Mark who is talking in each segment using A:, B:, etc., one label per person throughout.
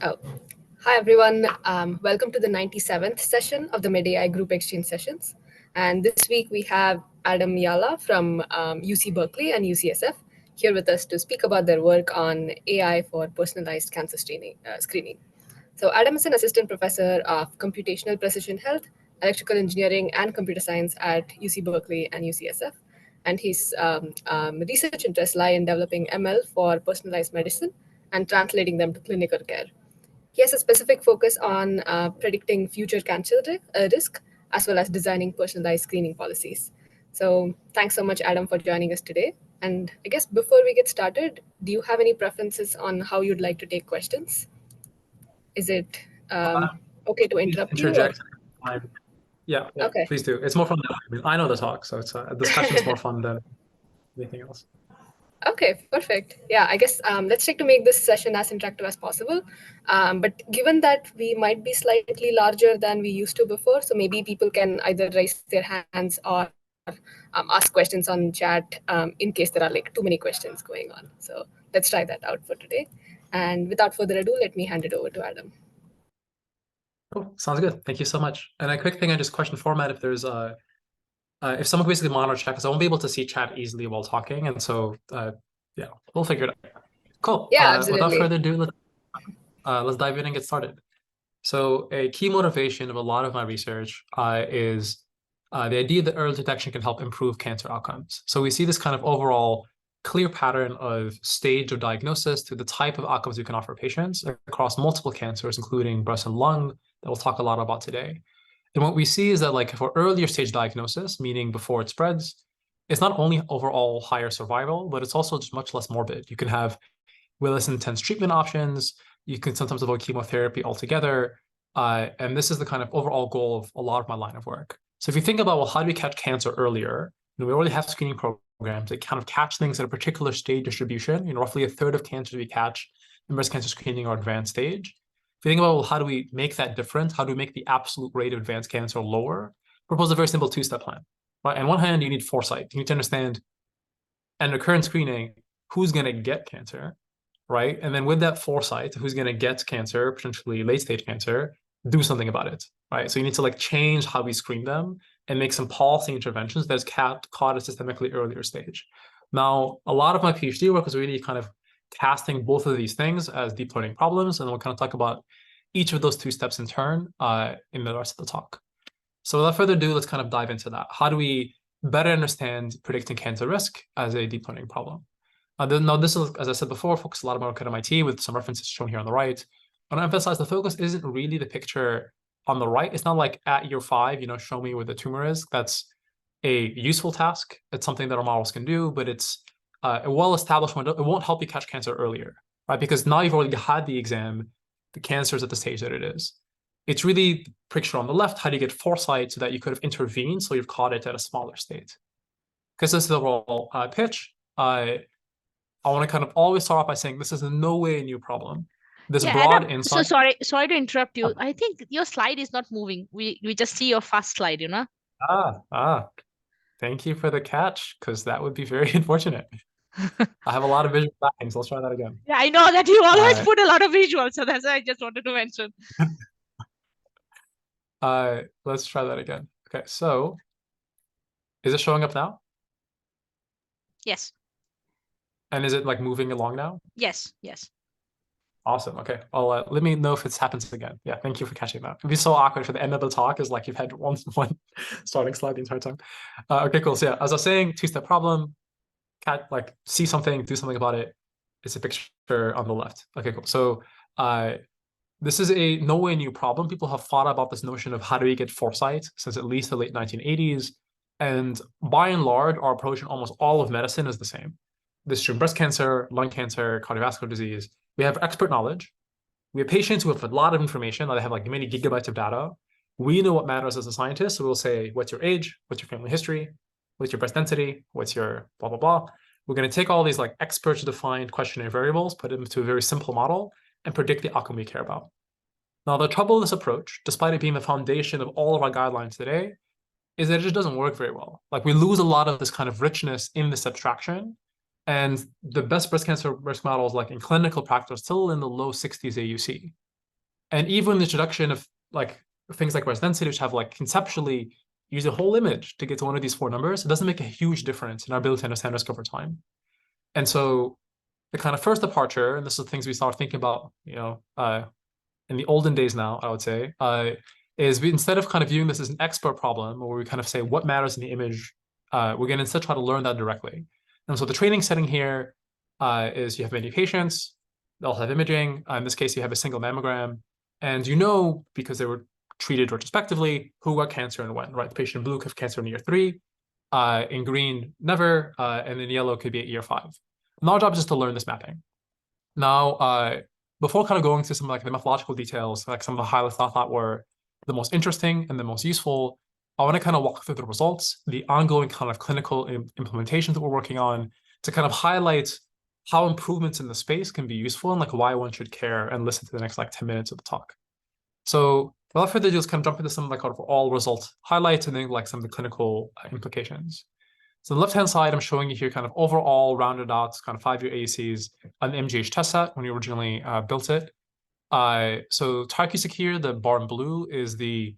A: Oh, hi everyone. Welcome to the 97th session of the MedAI Group Exchange Sessions. And this week we have Adam Yala from UC Berkeley and UCSF here with us to speak about their work on AI for personalized cancer screening. So Adam is an assistant professor of computational precision health, electrical engineering, and computer science at UC Berkeley and UCSF. And his research interests lie in developing ML for personalized medicine and translating them to clinical care. He has a specific focus on predicting future risk as well as designing personalized screening policies. So, thanks so much, Adam, for joining us today. And I guess before we get started, do you have any preferences on how you'd like to take questions? Is it okay to
B: Please
A: interrupt you? Or?
B: interject. Yeah,
A: Okay.
B: please do. It's more fun than I know the talk, so it's a discussion is more fun than anything else.
A: Okay, perfect. Yeah, I guess let's try to make this session as interactive as possible. But given that we might be slightly larger than we used to before, so maybe people can either raise their hands or ask questions on chat in case there are like too many questions going on. So let's try that out for today. And without further ado, let me hand it over to Adam.
B: Cool. Sounds good. Thank you so much. And a quick thing on just question format, if there's if someone could basically monitor chat, because I won't be able to see chat easily while talking, and so yeah, we'll figure it out. Cool.
A: Yeah,
B: Without
A: absolutely.
B: further ado, let's dive in and get started. So a key motivation of a lot of my research is the idea that early detection can help improve cancer outcomes. So we see this kind of overall clear pattern of stage of diagnosis to the type of outcomes we can offer patients across multiple cancers, including breast and lung, that we'll talk a lot about today. And what we see is that like for earlier stage diagnosis, meaning before it spreads, it's not only overall higher survival, but it's also just much less morbid. You can have less intense treatment options. You can sometimes avoid chemotherapy altogether. And this is the kind of overall goal of a lot of my line of work. So if you think about, well, how do we catch cancer earlier? We already have screening programs that kind of catch things at a particular stage distribution. Roughly a third of cancers we catch in breast cancer screening are advanced stage. If you think about, well, how do we make that different? How do we make the absolute rate of advanced cancer lower? Propose a very simple two-step plan. Right? On one hand, you need foresight. You need to understand, and recurrent screening, who's going to get cancer, right? And then with that foresight, who's going to get cancer, potentially late stage cancer, do something about it, right? So you need to like change how we screen them and make some policy interventions that's caught at a systemically earlier stage. Now, a lot of my PhD work is really kind of casting both of these things as deep learning problems, and we'll kind of talk about each of those two steps in turn in the rest of the talk. So without further ado, let's kind of dive into that. How do we better understand predicting cancer risk as a deep learning problem? Now, this is, as I said before, focus a lot of my work at MIT with some references shown here on the right. I want to emphasize the focus isn't really the picture on the right. It's not like at year 5, show me where the tumor is. That's a useful task. It's something that our models can do, but it's a well-established one. It won't help you catch cancer earlier, right? Because now you've already had the exam, the cancer is at the stage that it is. It's really the picture on the left. How do you get foresight so that you could have intervened so you've caught it at a smaller state? Because this is the overall pitch. I want to kind of always start off by saying this is in no way a new problem. This
C: Yeah,
B: broad
C: Adam,
B: insight.
C: sorry to interrupt you. I think your slide is not moving. We just see your first slide,
B: Thank you for the catch, because that would be very unfortunate. I have a lot of visual backings. Let's try that again.
C: Yeah, I know that you always put a lot of visuals, so that's why I just wanted to mention.
B: Let's try that again. Okay, so is it showing up now?
C: Yes.
B: And is it like moving along now?
C: Yes.
B: Awesome. Okay. Well, let me know if it happens again. Yeah, thank you for catching that. It'd be so awkward for the end of the talk is like you've had one starting slide the entire time. Okay, cool. So yeah, as I was saying, two-step problem, see something, do something about it. It's a picture on the left. Okay, cool. So this is a no way new problem. People have thought about this notion of how do we get foresight since at least the late 1980s. And by and large, our approach in almost all of medicine is the same. This is true in breast cancer, lung cancer, cardiovascular disease. We have expert knowledge. We have patients who have a lot of information. They have like many gigabytes of data. We know what matters as a scientist. So we'll say, what's your age? What's your family history? What's your breast density? What's your blah, blah, blah. We're going to take all these like experts defined questionnaire variables, put them into a very simple model and predict the outcome we care about. Now, the trouble with this approach, despite it being the foundation of all of our guidelines today, is that it just doesn't work very well. Like we lose a lot of this kind of richness in this abstraction. And the best breast cancer risk models, like in clinical practice, still in the low 60s AUC. And even the introduction of like things like breast density, which have like conceptually use a whole image to get to one of these 4 numbers, it doesn't make a huge difference in our ability to understand risk over time. And so the kind of first departure, and this is the things we start thinking about, in the olden days now, I would say, is we, instead of kind of viewing this as an expert problem, where we kind of say what matters in the image, we're going to instead try to learn that directly. And so the training setting here is you have many patients, they'll have imaging. In this case, you have a single mammogram, and you know, because they were treated retrospectively, who got cancer and when, right? The patient in blue could have cancer in year 3, in green, never, and in yellow could be at year 5. And our job is just to learn this mapping. Now, before kind of going to some like the methodological details, like some of the highlights I thought were the most interesting and the most useful, I want to kind of walk through the results, the ongoing kind of clinical implementations that we're working on, to kind of highlight how improvements in the space can be useful and like why one should care and listen to the next like 10 minutes of the talk. So without further ado, just kind of jump into some like overall results highlights and then like some of the clinical implications. So on the left-hand side, I'm showing you here kind of overall rounded out kind of 5-year AUCs on the MGH test set when you originally built it. So Tyrkisic here, the bar in blue, is the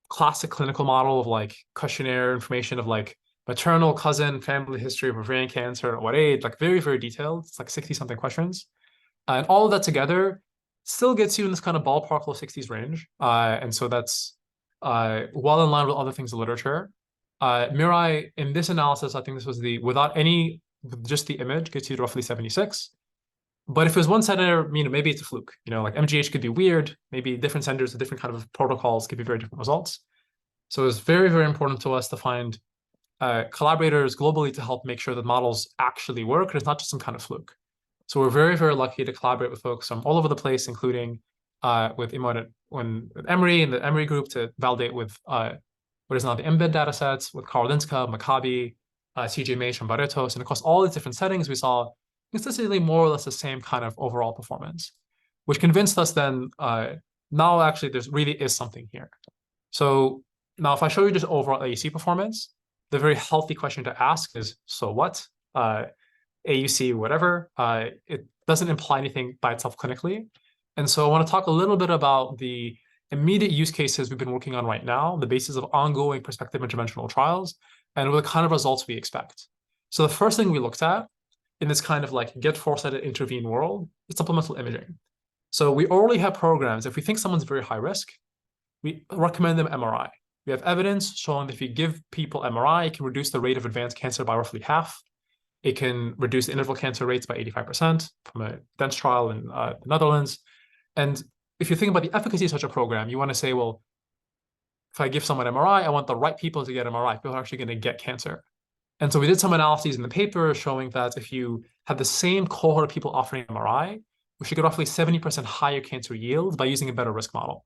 B: classic clinical model of like questionnaire information of like maternal, cousin, family history of ovarian cancer, at what age, like very, very detailed. It's like 60-something questions. And all of that together still gets you in this kind of ballpark low 60s range. And so that's well in line with other things in literature. Mirai, in this analysis, I think this was without any, just the image, gets you to roughly 76. But if it was one center, maybe it's a fluke. Like MGH could be weird. Maybe different centers with different kind of protocols could be very different results. So it's very, very important to us to find collaborators globally to help make sure that models actually work, and it's not just some kind of fluke. So we're very, very lucky to collaborate with folks from all over the place, including with Emory and the Emory group to validate with what is now the embed datasets, with Karolinska, Maccabi, CJ Mage, and Barretos. And across all these different settings, we saw consistently more or less the same kind of overall performance, which convinced us then now actually there really is something here. So now if I show you just overall AUC performance, the very healthy question to ask is, so what? AUC, whatever. It doesn't imply anything by itself clinically. And so I want to talk a little bit about the immediate use cases we've been working on right now, the basis of ongoing prospective interventional trials, and what kind of results we expect. So the first thing we looked at in this kind of like get foresighted intervene world is supplemental imaging. So we already have programs. If we think someone's very high risk, we recommend them MRI. We have evidence showing that if you give people MRI, it can reduce the rate of advanced cancer by roughly half. It can reduce the interval cancer rates by 85% from a dense trial in the Netherlands. And if you think about the efficacy of such a program, you want to say, well, if I give someone MRI, I want the right people to get MRI. People are actually going to get cancer. And so we did some analyses in the paper showing that if you have the same cohort of people offering MRI, we should get roughly 70% higher cancer yield by using a better risk model.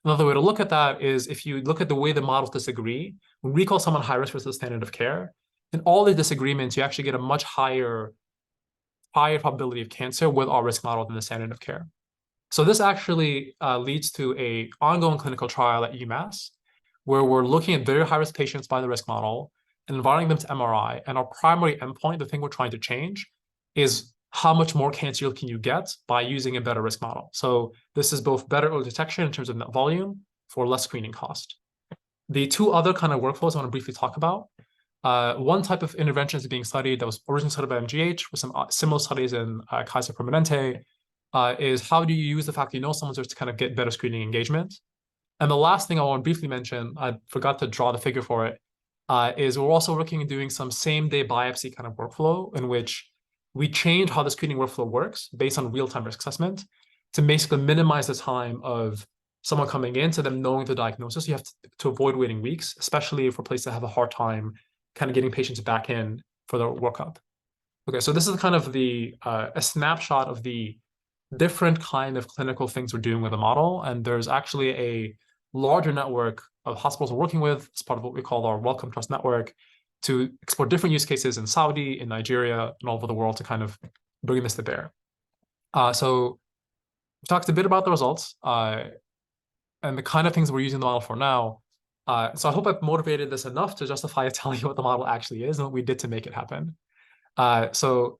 B: Another way to look at that is if you look at the way the models disagree, when we call someone high risk versus the standard of care, in all the disagreements, you actually get a much higher probability of cancer with our risk model than the standard of care. So this actually leads to an ongoing clinical trial at UMass, where we're looking at very high-risk patients by the risk model and inviting them to MRI. And our primary endpoint, the thing we're trying to change, is how much more cancer yield can you get by using a better risk model. So this is both better early detection in terms of net volume for less screening cost. The two other kind of workflows I want to briefly talk about. One type of intervention is being studied that was originally studied by MGH with some similar studies in Kaiser Permanente, is how do you use the fact that you know someone's to kind of get better screening engagement. And the last thing I want to briefly mention, I forgot to draw the figure for it, is we're also looking at doing some same-day biopsy kind of workflow in which we change how the screening workflow works based on real-time risk assessment to basically minimize the time of someone coming in to them knowing the diagnosis. You have to avoid waiting weeks, especially for places that have a hard time kind of getting patients back in for their workup. Okay, so this is kind of a snapshot of the different kind of clinical things we're doing with the model. And there's actually a larger network of hospitals we're working with as part of what we call our Welcome Trust Network to explore different use cases in Saudi, in Nigeria, and all over the world to kind of bring this to bear. So we talked a bit about the results and the kind of things we're using the model for now. So I hope I've motivated this enough to justify telling you what the model actually is and what we did to make it happen. So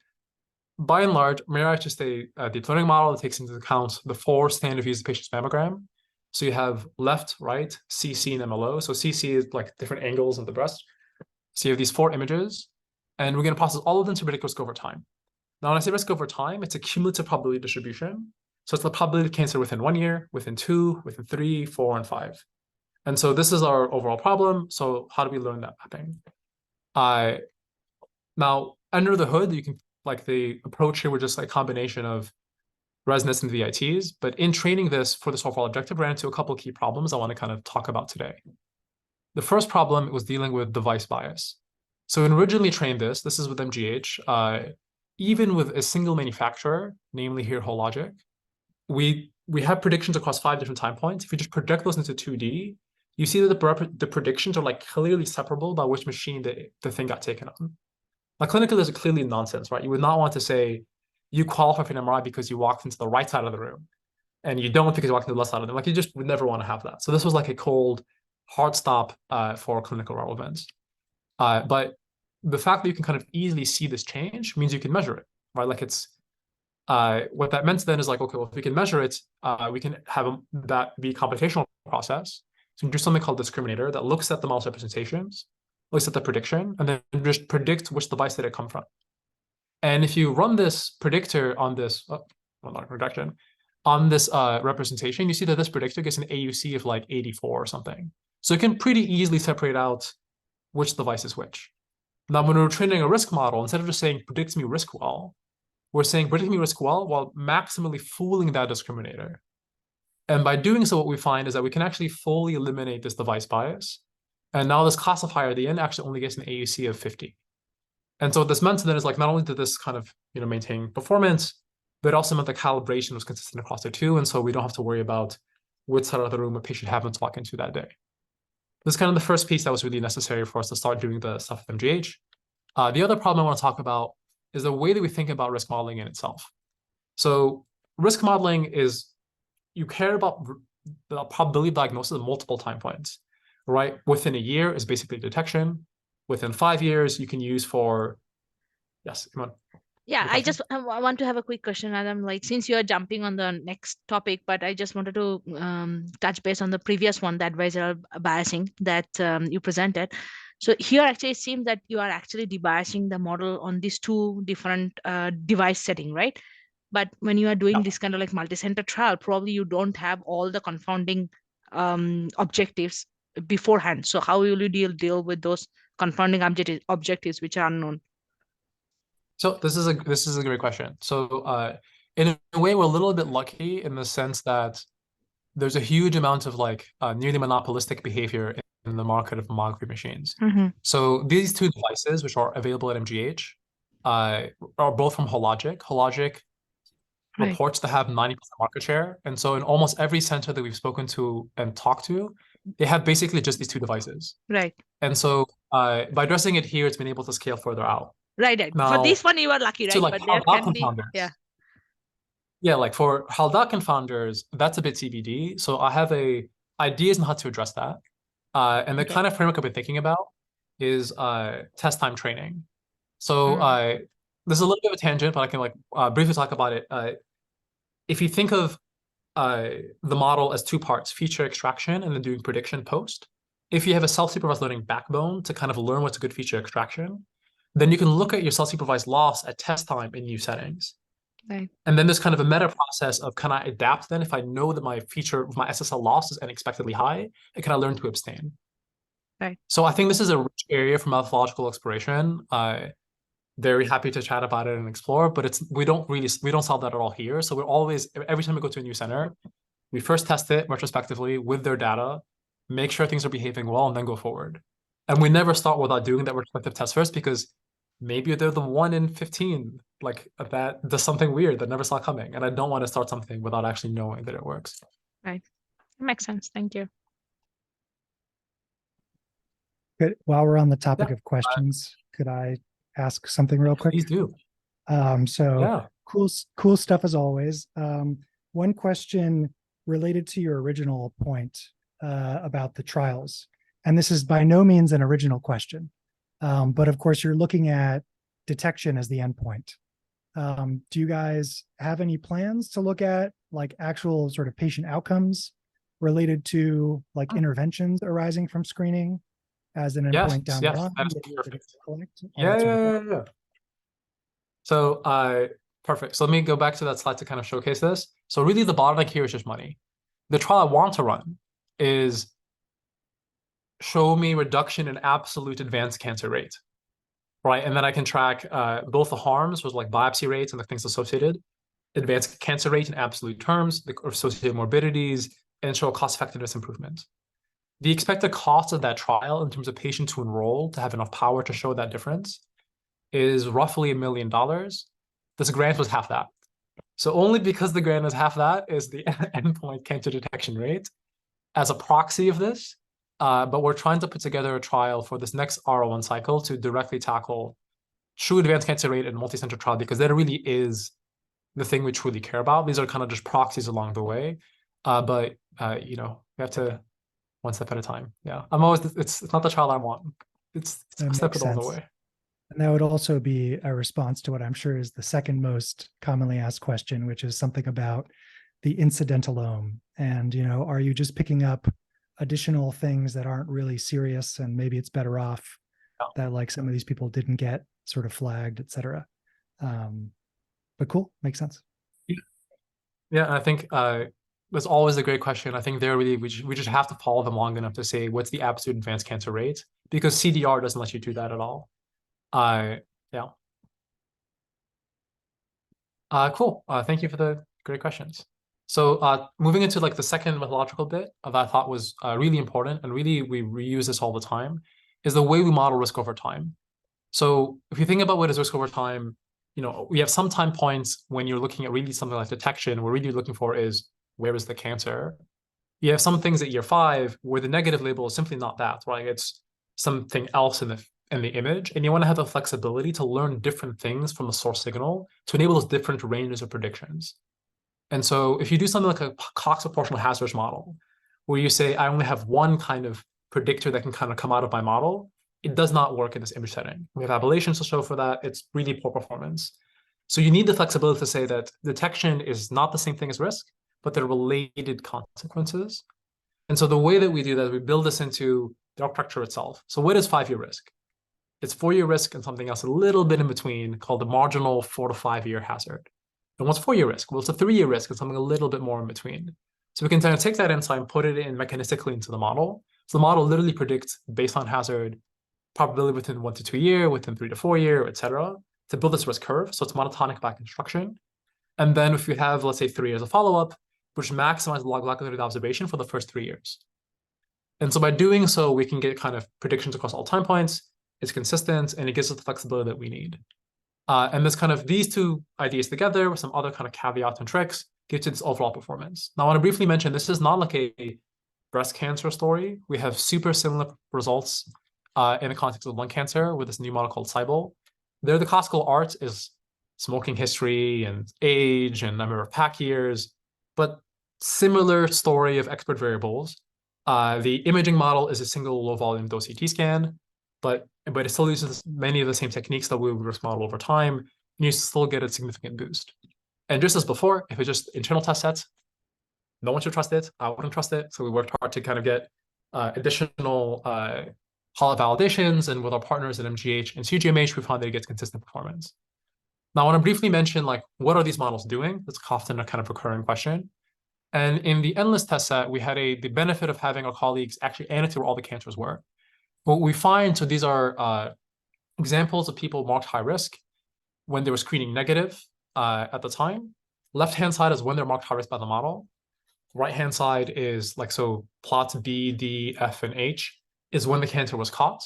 B: by and large, MedAI is just a deep learning model that takes into account the 4 standard views of the patient's mammogram. So you have left, right, CC, and MLO. So CC is like different angles of the breast. So you have these 4 images, and we're going to process all of them to predict risk over time. Now, when I say risk over time, it's a cumulative probability distribution. So it's the probability of cancer within 1 year, within 2, within 3, 4, and 5. And so this is our overall problem. So how do we learn that mapping? Now, under the hood, you can, like, the approach here was just like a combination of ResNets and VITs. But in training this for this overall objective, ran into a couple of key problems I want to kind of talk about today. The first problem was dealing with device bias. So when originally trained this is with MGH, even with a single manufacturer, namely here Hologic, we have predictions across 5 different time points. If you just project those into 2D, you see that the predictions are like clearly separable by which machine the thing got taken on. Now, clinically, there's clearly nonsense, right? You would not want to say you qualify for an MRI because you walked into the right side of the room, and you don't because you walked into the left side of the room. Like, you just would never want to have that. So this was like a cold, hard stop for clinical relevance. But the fact that you can kind of easily see this change means you can measure it, right? Like, it's what that meant then is like, okay, well, if we can measure it, we can have that be a computational process. So you do something called discriminator that looks at the mouse representations, looks at the prediction, and then just predict which device did it come from. And if you run this predictor on this, on this representation, you see that this predictor gets an AUC of like 84 or something. So it can pretty easily separate out which device is which. Now, when we're training a risk model, instead of just saying predict me risk well, we're saying predict me risk well while maximally fooling that discriminator. And by doing so, what we find is that we can actually fully eliminate this device bias. And now this classifier at the end actually only gets an AUC of 50. And so what this meant then is like, not only did this kind of, maintain performance, but it also meant the calibration was consistent across the 2. And so we don't have to worry about which side of the room a patient happened to walk into that day. This is kind of the first piece that was really necessary for us to start doing the stuff with MGH. The other problem I want to talk about is the way that we think about risk modeling in itself. So risk modeling is, you care about the probability of diagnosis at multiple time points, right? Within a year is basically detection. Within 5 years, you can use for, yes, come on.
C: Yeah, I want to have a quick question, Adam. Like, since you are jumping on the next topic, but I just wanted to touch base on the previous one, the adversarial biasing that you presented. So here, actually, it seems that you are actually debiasing the model on these 2 different device setting, right? But when you are doing this kind of like multi-center trial, probably you don't have all the confounding objectives beforehand. So how will you deal with those confounding objectives which are unknown?
B: So this is a great question. So in a way, we're a little bit lucky in the sense that there's a huge amount of like nearly monopolistic behavior in the market of mammography machines.
C: Mm-hmm.
B: So these 2 devices, which are available at MGH, are both from Hologic. Hologic reports to have 90% market share. And so in almost every center that we've spoken to and talked to, they have basically just these 2 devices.
C: Right.
B: And so by addressing it here, it's been able to scale further out.
C: Right.
B: Now,
C: for this one, you are lucky, right?
B: So like
C: but there can be,
B: yeah, like for Haldol confounders, that's a bit TBD. So I have ideas on how to address that. And the kind of framework I've been thinking about is test time training. So this is a little bit of a tangent, but I can like briefly talk about it. If you think of the model as 2 parts, feature extraction and then doing prediction post, if you have a self-supervised learning backbone to kind of learn what's a good feature extraction, then you can look at your self-supervised loss at test time in new settings.
C: Right.
B: And then there's kind of a meta process of, can I adapt then if I know that my SSL loss is unexpectedly high, and can I learn to abstain?
C: Right.
B: So I think this is a rich area for methodological exploration. Very happy to chat about it and explore, but we don't solve that at all here. So we're always, every time we go to a new center, we first test it retrospectively with their data, make sure things are behaving well, and then go forward. And we never start without doing that retrospective test first, because maybe they're the 1 in 15, like that does something weird that never saw coming. And I don't want to start something without actually knowing that it works.
C: Right. That makes sense. Thank you.
D: Good. While we're on the topic of questions, could I ask something real quick?
B: Please do.
D: Cool stuff as always. One question related to your original point about the trials, and this is by no means an original question, but of course you're looking at detection as the endpoint. Do you guys have any plans to look at like actual sort of patient outcomes related to like interventions arising from screening as an
B: Yes,
D: endpoint down the
B: yes,
D: line?
B: that is
D: that you're gonna
B: perfect.
D: collect, all
B: Yeah,
D: that sort of
B: yeah,
D: thing?
B: yeah, yeah. So, perfect. So let me go back to that slide to kind of showcase this. So really the bottleneck here is just money. The trial I want to run is show me reduction in absolute advanced cancer rate, right? And then I can track both the harms, was like biopsy rates and the things associated, advanced cancer rate in absolute terms, the associated morbidities, and show a cost effectiveness improvement. The expected cost of that trial in terms of patients to enroll to have enough power to show that difference is roughly $1 million. This grant was half that. So only because the grant is half that is the endpoint cancer detection rate as a proxy of this. But we're trying to put together a trial for this next R01 cycle to directly tackle true advanced cancer rate in multi-center trial, because that really is the thing we truly care about. These are kind of just proxies along the way. But you know, we have to one step at a time. Yeah. I'm always, it's not the trial I want. It's a step along the way.
D: And that would also be a response to what I'm sure is the second most commonly asked question, which is something about the incidentalome. And, you know, are you just picking up additional things that aren't really serious, and maybe it's better off that like some of these people didn't get sort of flagged, et cetera. But cool, makes sense.
B: Yeah, I think that's always a great question. I think there really we just have to follow them long enough to say what's the absolute advanced cancer rate, because CDR doesn't let you do that at all. Yeah. Cool. Thank you for the great questions. So moving into like the second methodological bit that I thought was really important, and really we reuse this all the time, is the way we model risk over time. So if you think about what is risk over time, you know, we have some time points when you're looking at really something like detection, we're really looking for is where is the cancer? You have some things at year 5 where the negative label is simply not that, right? It's something else in the image, and you want to have the flexibility to learn different things from the source signal to enable those different ranges of predictions. And so if you do something like a Cox proportional hazards model, where you say, I only have one kind of predictor that can kind of come out of my model, it does not work in this image setting. We have ablations to show for that. It's really poor performance. So you need the flexibility to say that detection is not the same thing as risk, but they're related consequences. And so the way that we do that, we build this into the architecture itself. So what is 5-year risk? It's 4-year risk and something else a little bit in between called the marginal 4 to 5-year hazard. And what's 4-year risk? Well, it's a 3-year risk and something a little bit more in between. So we can kind of take that insight and put it in mechanistically into the model. So the model literally predicts baseline hazard, probability within 1 to 2 year, within 3 to 4 year, et cetera, to build this risk curve. So it's monotonic by construction. And then if you have, let's say, 3 years of follow-up, which maximizes the log likelihood of observation for the first 3 years. And so by doing so, we can get kind of predictions across all time points. It's consistent, and it gives us the flexibility that we need. And this kind of these two ideas together with some other kind of caveats and tricks gives it this overall performance. Now, I want to briefly mention this is not like a breast cancer story. We have super similar results in the context of lung cancer with this new model called Cybele. There, the classical art is smoking history and age and number of pack years, but similar story of expert variables. The imaging model is a single low volume dose CT scan, but it still uses many of the same techniques that we would risk model over time, and you still get a significant boost. And just as before, if it's just internal test sets, no one should trust it. I wouldn't trust it. So we worked hard to kind of get additional hollow validations, and with our partners at MGH and CGMH, we found that it gets consistent performance. Now, I want to briefly mention, like, what are these models doing? That's often a kind of recurring question. And in the endless test set, we had the benefit of having our colleagues actually annotate where all the cancers were. What we find, so these are examples of people marked high risk when they were screening negative at the time. Left-hand side is when they're marked high risk by the model. Right-hand side is like, so plots B, D, F, and H is when the cancer was caught.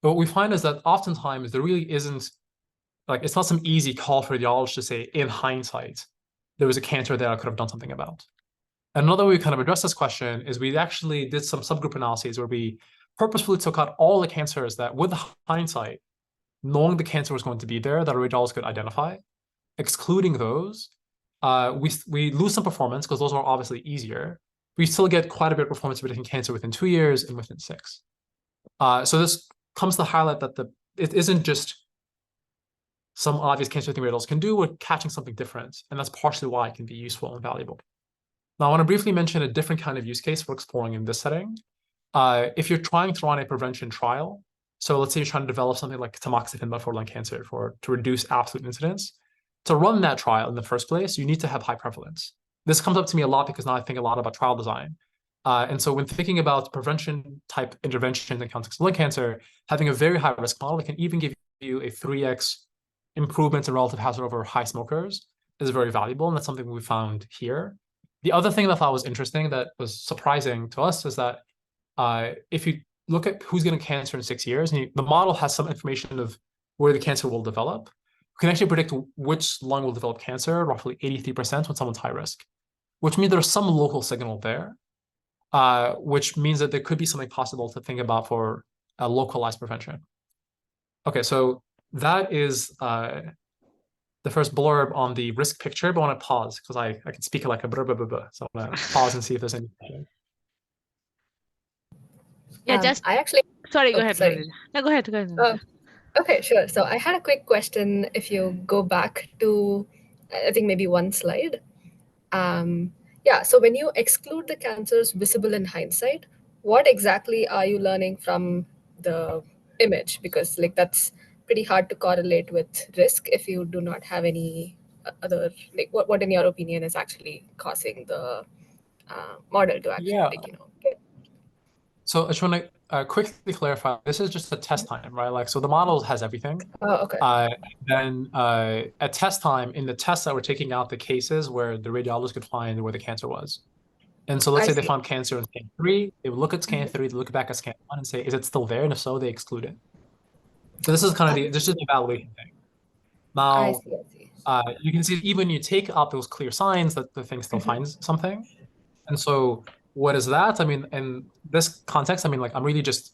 B: But what we find is that oftentimes there really isn't, like, it's not some easy call for radiologists to say, in hindsight, there was a cancer that I could have done something about. Another way we kind of address this question is we actually did some subgroup analyses where we purposefully took out all the cancers that, with hindsight, knowing the cancer was going to be there, that a radiologist could identify. Excluding those, we lose some performance because those are obviously easier. We still get quite a bit of performance predicting cancer within 2 years and within 6. So this comes to highlight that it isn't just some obvious cancer screening results can do, we're catching something different. And that's partially why it can be useful and valuable. Now, I want to briefly mention a different kind of use case we're exploring in this setting. If you're trying to run a prevention trial, so let's say you're trying to develop something like tamoxifen for lung cancer to reduce absolute incidence. To run that trial in the first place, you need to have high prevalence. This comes up to me a lot because now I think a lot about trial design. And so when thinking about prevention type intervention in the context of lung cancer, having a very high risk model that can even give you a 3x improvement in relative hazard over high smokers is very valuable. And that's something we found here. The other thing that I thought was interesting that was surprising to us is that if you look at who's getting cancer in 6 years, and the model has some information of where the cancer will develop, you can actually predict which lung will develop cancer, roughly 83% when someone's high risk, which means there's some local signal there, which means that there could be something possible to think about for a localized prevention. Okay, so that is the first blurb on the risk picture, but I want to pause because I can speak like a blah, blah, blah, blah. So I'm going to pause and see if there's any.
C: Yeah, just
A: I actually.
C: sorry. Go ahead.
A: Sorry.
C: No, go ahead. Go ahead.
A: Okay, sure. So I had a quick question. If you go back to, I think maybe one slide. Yeah. So when you exclude the cancers visible in hindsight, what exactly are you learning from the image? Because like that's pretty hard to correlate with risk if you do not have any other, like what in your opinion is actually causing the model to actually get.
B: So I just want to quickly clarify, this is just a test time, right? Like, so the model has everything.
A: Oh, okay.
B: Then at test time, in the test that we're taking out the cases where the radiologist could find where the cancer was. And so let's say they found cancer in scan 3, they would look at scan 3, they look back at scan 1 and say, is it still there? And if so, they exclude it. So this is kind of this is the evaluation thing. Now, you can see even you take out those clear signs that the thing still finds something. And so what is that? I mean, in this context, I mean, like I'm really just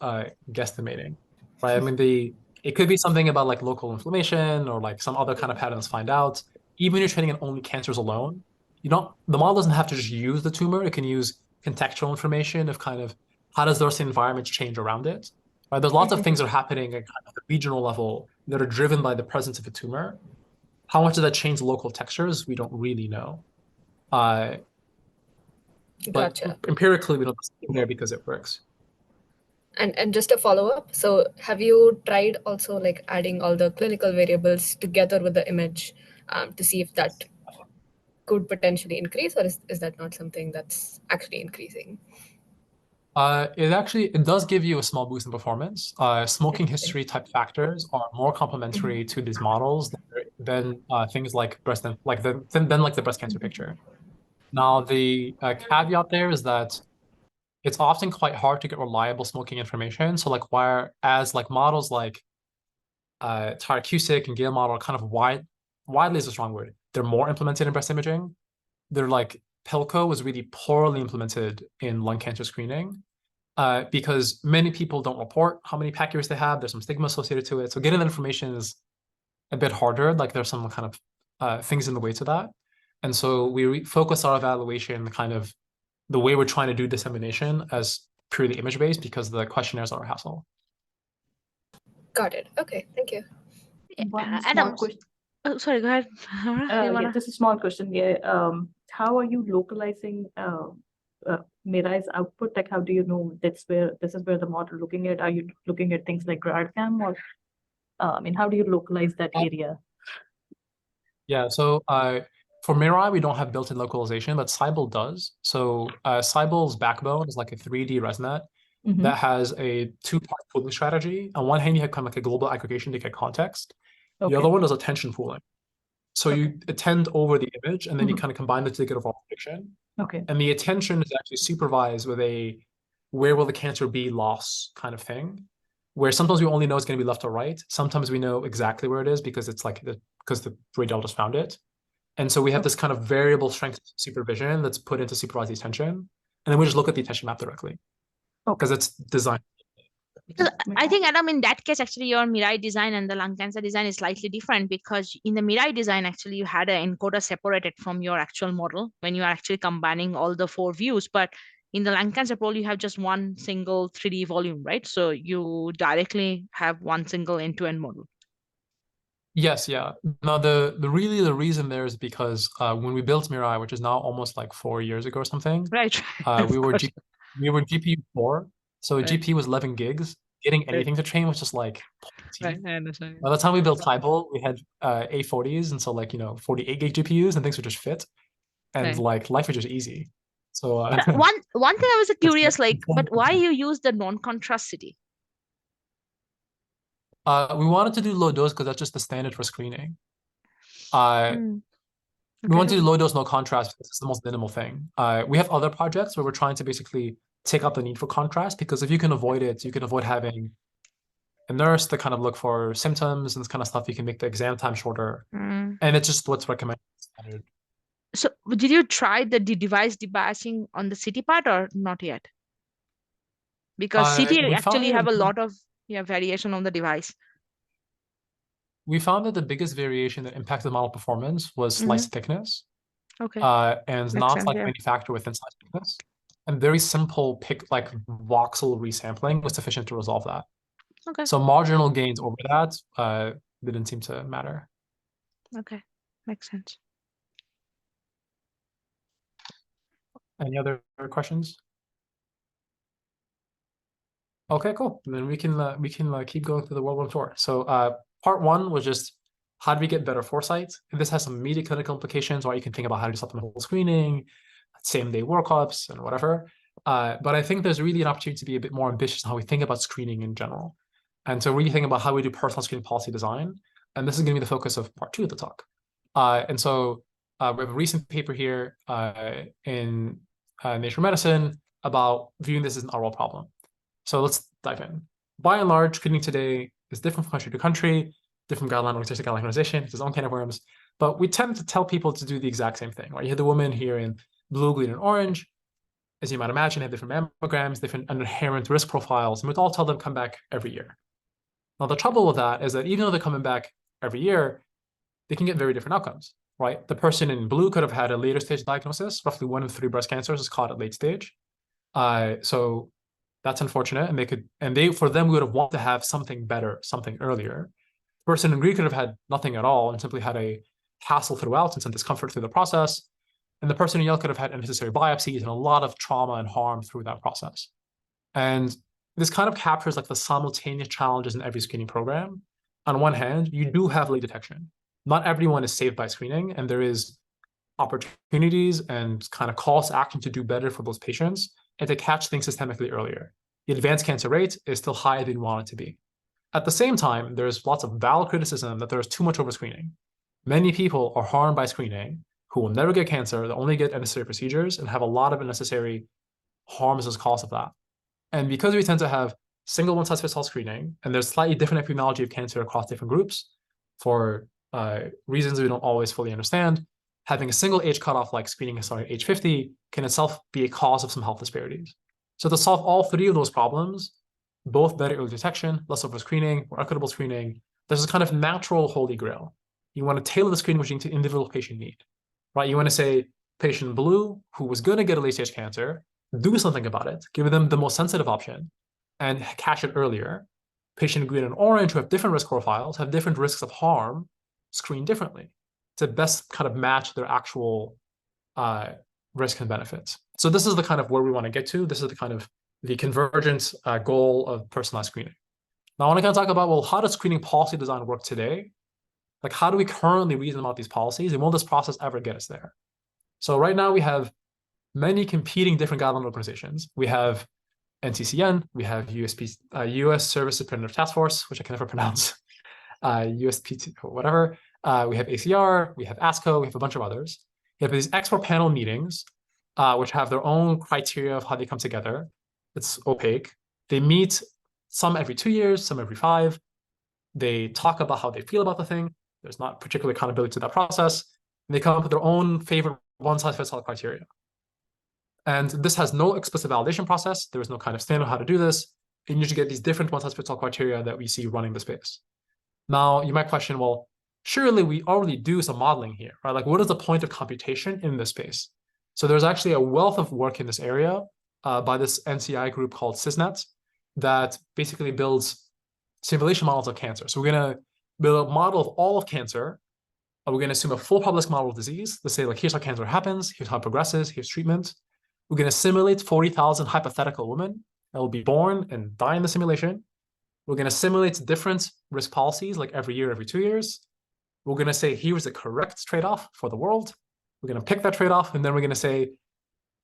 B: guesstimating, right? I mean, it could be something about like local inflammation or like some other kind of patterns find out. Even if you're training on only cancers alone, the model doesn't have to just use the tumor. It can use contextual information of kind of how does those environments change around it. Right? There's lots of things that are happening at kind of the regional level that are driven by the presence of a tumor. How much does that change local textures? We don't really know. But
A: Gotcha.
B: Empirically, we don't see there because it works.
A: And just a follow-up, so have you tried also like adding all the clinical variables together with the image to see if that could potentially increase, or is that not something that's actually increasing?
B: It does give you a small boost in performance. Smoking history type factors are more complementary to these models than things like than the breast cancer picture. Now, the caveat there is that it's often quite hard to get reliable smoking information. So like whereas like models like Tyrer-Cuzick and Gale model are kind of widely is a strong word. They're more implemented in breast imaging. They're like Pelco was really poorly implemented in lung cancer screening because many people don't report how many PACURs they have. There's some stigma associated to it. So getting that information is a bit harder. Like there's some kind of things in the way to that. And so we focus our evaluation kind of the way we're trying to do dissemination as purely image-based because the questionnaires are a hassle.
A: Got it. Okay, thank you.
C: Adam, oh, sorry, go ahead.
E: Yeah, just a small question. Yeah, how are you localizing MedAI's output? Like, how do you know this is where the model looking at? Are you looking at things like GradCam or? I mean, how do you localize that area?
B: Yeah, so for MedAI, we don't have built-in localization, but Cybele does. So Cybele's backbone is like a 3D ResNet that has a 2-part pooling strategy. On one hand, you have kind of like a global aggregation to get context. The other one is attention pooling. So you attend over the image, and then you kind of combine the two to get overall prediction.
E: Okay.
B: And the attention is actually supervised with a where will the cancer be loss kind of thing, where sometimes we only know it's going to be left or right. Sometimes we know exactly where it is because it's like because the radiologist found it. And so we have this kind of variable strength supervision that's put into supervised attention. And then we just look at the attention map directly because it's designed.
C: So I think, Adam, in that case, actually, your MedAI design and the lung cancer design is slightly different because in the MedAI design, actually, you had an encoder separated from your actual model when you are actually combining all the 4 views. But in the lung cancer poll, you have just one single 3D volume, right? So you directly have one single end-to-end model.
B: Yes, yeah. Now the reason there is because when we built MedAI, which is now almost like 4 years ago or something,
C: Right.
B: we were
C: course.
B: we were GPU 4, so
C: Right.
B: GPU was 11 gigs. Getting
C: Right.
B: anything to train was just like
C: Right, I understand.
B: By the time we built Typal, we had A40s, and so like 48 gig GPUs, and things would just fit, and
C: Right.
B: like life was just easy. So
C: Yeah, one thing I was curious, like, but why you use the non-contrasticity?
B: we wanted to do low dose because that's just the standard for screening. We want to do low dose, no contrast because it's the most minimal thing. We have other projects where we're trying to basically take out the need for contrast, because if you can avoid it, you can avoid having a nurse to kind of look for symptoms and this kind of stuff. You can make the exam time shorter, and it's just what's recommended.
C: So did you try the device debiasing on the city part or not yet? Because city
B: we found
C: actually
B: that
C: have a lot of variation on the device.
B: We found that the biggest variation that impacted model performance was slice thickness,
C: Okay.
B: and
C: Makes
B: not
C: sense,
B: like
C: yeah.
B: many factor within slice thickness. And very simple like voxel resampling was sufficient to resolve that.
C: Okay.
B: So marginal gains over that didn't seem to matter.
C: Okay, makes sense.
B: Any other questions? Okay, cool. And then we can keep going through the World War tour. So part one was just how do we get better foresight? And this has some immediate clinical implications, or you can think about how to do supplemental screening, same-day workups, and whatever. But I think there's really an opportunity to be a bit more ambitious in how we think about screening in general, and to really think about how we do personal screening policy design. And this is going to be the focus of part two of the talk. And so we have a recent paper here in Nature Medicine about viewing this as an oral problem. So let's dive in. By and large, screening today is different from country to country, different guideline organization, it's its own can of worms. But we tend to tell people to do the exact same thing, right? You have the woman here in blue, green, and orange. As you might imagine, they have different mammograms, different inherent risk profiles, and we'd all tell them come back every year. Now, the trouble with that is that even though they're coming back every year, they can get very different outcomes, right? The person in blue could have had a later stage diagnosis. Roughly 1 in 3 breast cancers is caught at late stage. So that's unfortunate, and for them, we would have wanted to have something better, something earlier. The person in green could have had nothing at all and simply had a hassle throughout and some discomfort through the process. And the person in yellow could have had unnecessary biopsies and a lot of trauma and harm through that process. And this kind of captures like the simultaneous challenges in every screening program. On one hand, you do have late detection. Not everyone is saved by screening, and there is opportunities and kind of calls to action to do better for those patients and to catch things systemically earlier. The advanced cancer rate is still higher than we want it to be. At the same time, there's lots of valid criticism that there's too much overscreening. Many people are harmed by screening who will never get cancer, they only get unnecessary procedures and have a lot of unnecessary harms as a cost of that. And because we tend to have single one-size-fits-all screening, and there's slightly different epidemiology of cancer across different groups for reasons we don't always fully understand, having a single age cutoff like screening starting at age 50 can itself be a cause of some health disparities. So to solve all three of those problems, both better early detection, less overscreening, more equitable screening, there's a kind of natural holy grail. You want to tailor the screening machine to individual patient need, right? You want to say, patient blue, who was going to get a late stage cancer, do something about it, give them the most sensitive option and catch it earlier. Patient green and orange, who have different risk profiles, have different risks of harm, screen differently to best kind of match their actual risk and benefits. So this is the kind of where we want to get to. This is the kind of the convergent goal of personalized screening. Now I want to kind of talk about, well, how does screening policy design work today? Like, how do we currently reason about these policies, and will this process ever get us there? So right now we have many competing different guideline organizations. We have NCCN, we have US Services Preventive Task Force, which I can never pronounce, USPT, whatever. We have ACR, we have ASCO, we have a bunch of others. We have these expert panel meetings, which have their own criteria of how they come together. It's opaque. They meet some every 2 years, some every 5. They talk about how they feel about the thing. There's not particular accountability to that process. And they come up with their own favorite one-size-fits-all criteria. And this has no explicit validation process. There is no kind of standard how to do this. And you should get these different one-size-fits-all criteria that we see running the space. Now, you might question, well, surely we already do some modeling here, right? Like, what is the point of computation in this space? So there's actually a wealth of work in this area by this NCI group called CISNET that basically builds simulation models of cancer. So we're going to build a model of all of cancer. We're going to assume a full probabilistic model of disease. Let's say, like, here's how cancer happens, here's how it progresses, here's treatment. We're going to simulate 40,000 hypothetical women that will be born and die in the simulation. We're going to simulate different risk policies, like every year, every 2 years. We're going to say, here's the correct trade-off for the world. We're going to pick that trade-off, and then we're going to say,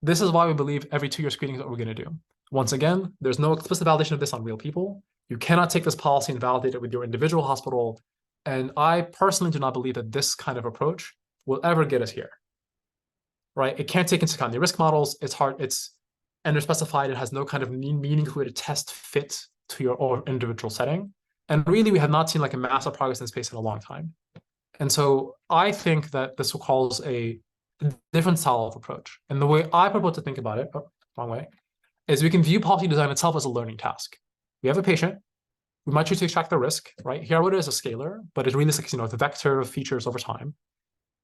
B: this is why we believe every 2-year screening is what we're going to do. Once again, there's no explicit validation of this on real people. You cannot take this policy and validate it with your individual hospital. And I personally do not believe that this kind of approach will ever get us here, right? It can't take into account the risk models. It's hard. It's underspecified. It has no kind of meaningful way to test fit to your individual setting. And really, we have not seen like a massive progress in this space in a long time. And so I think that this requires a different style of approach. And the way I propose to think about it, wrong way, is we can view policy design itself as a learning task. We have a patient. We might choose to extract the risk, right? Here, what it is a scalar, but it really is like, the vector of features over time.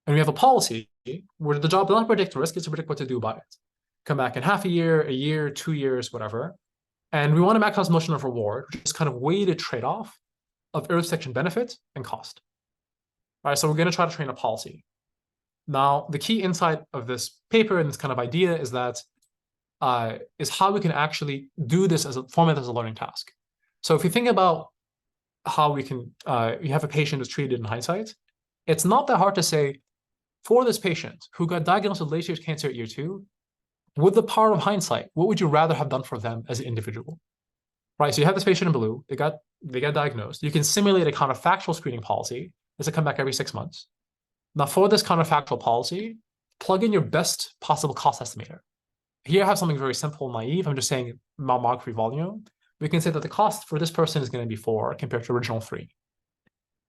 B: And we have a policy where the job does not predict risk, it's to predict what to do about it. Come back in half a year, 2 years, whatever. And we want to maximize motion of reward, which is kind of weighted trade-off of early detection benefit and cost. All right, so we're going to try to train a policy. Now, the key insight of this paper and this kind of idea is that is how we can actually do this as a format as a learning task. So if you think about how we can, you have a patient who's treated in hindsight, it's not that hard to say, for this patient who got diagnosed with late-stage cancer at year 2, with the power of hindsight, what would you rather have done for them as an individual? Right, so you have this patient in blue, they got diagnosed. You can simulate a counterfactual screening policy. This will come back every 6 months. Now, for this counterfactual policy, plug in your best possible cost estimator. Here I have something very simple, naive. I'm just saying mammography volume. We can say that the cost for this person is going to be 4 compared to original 3.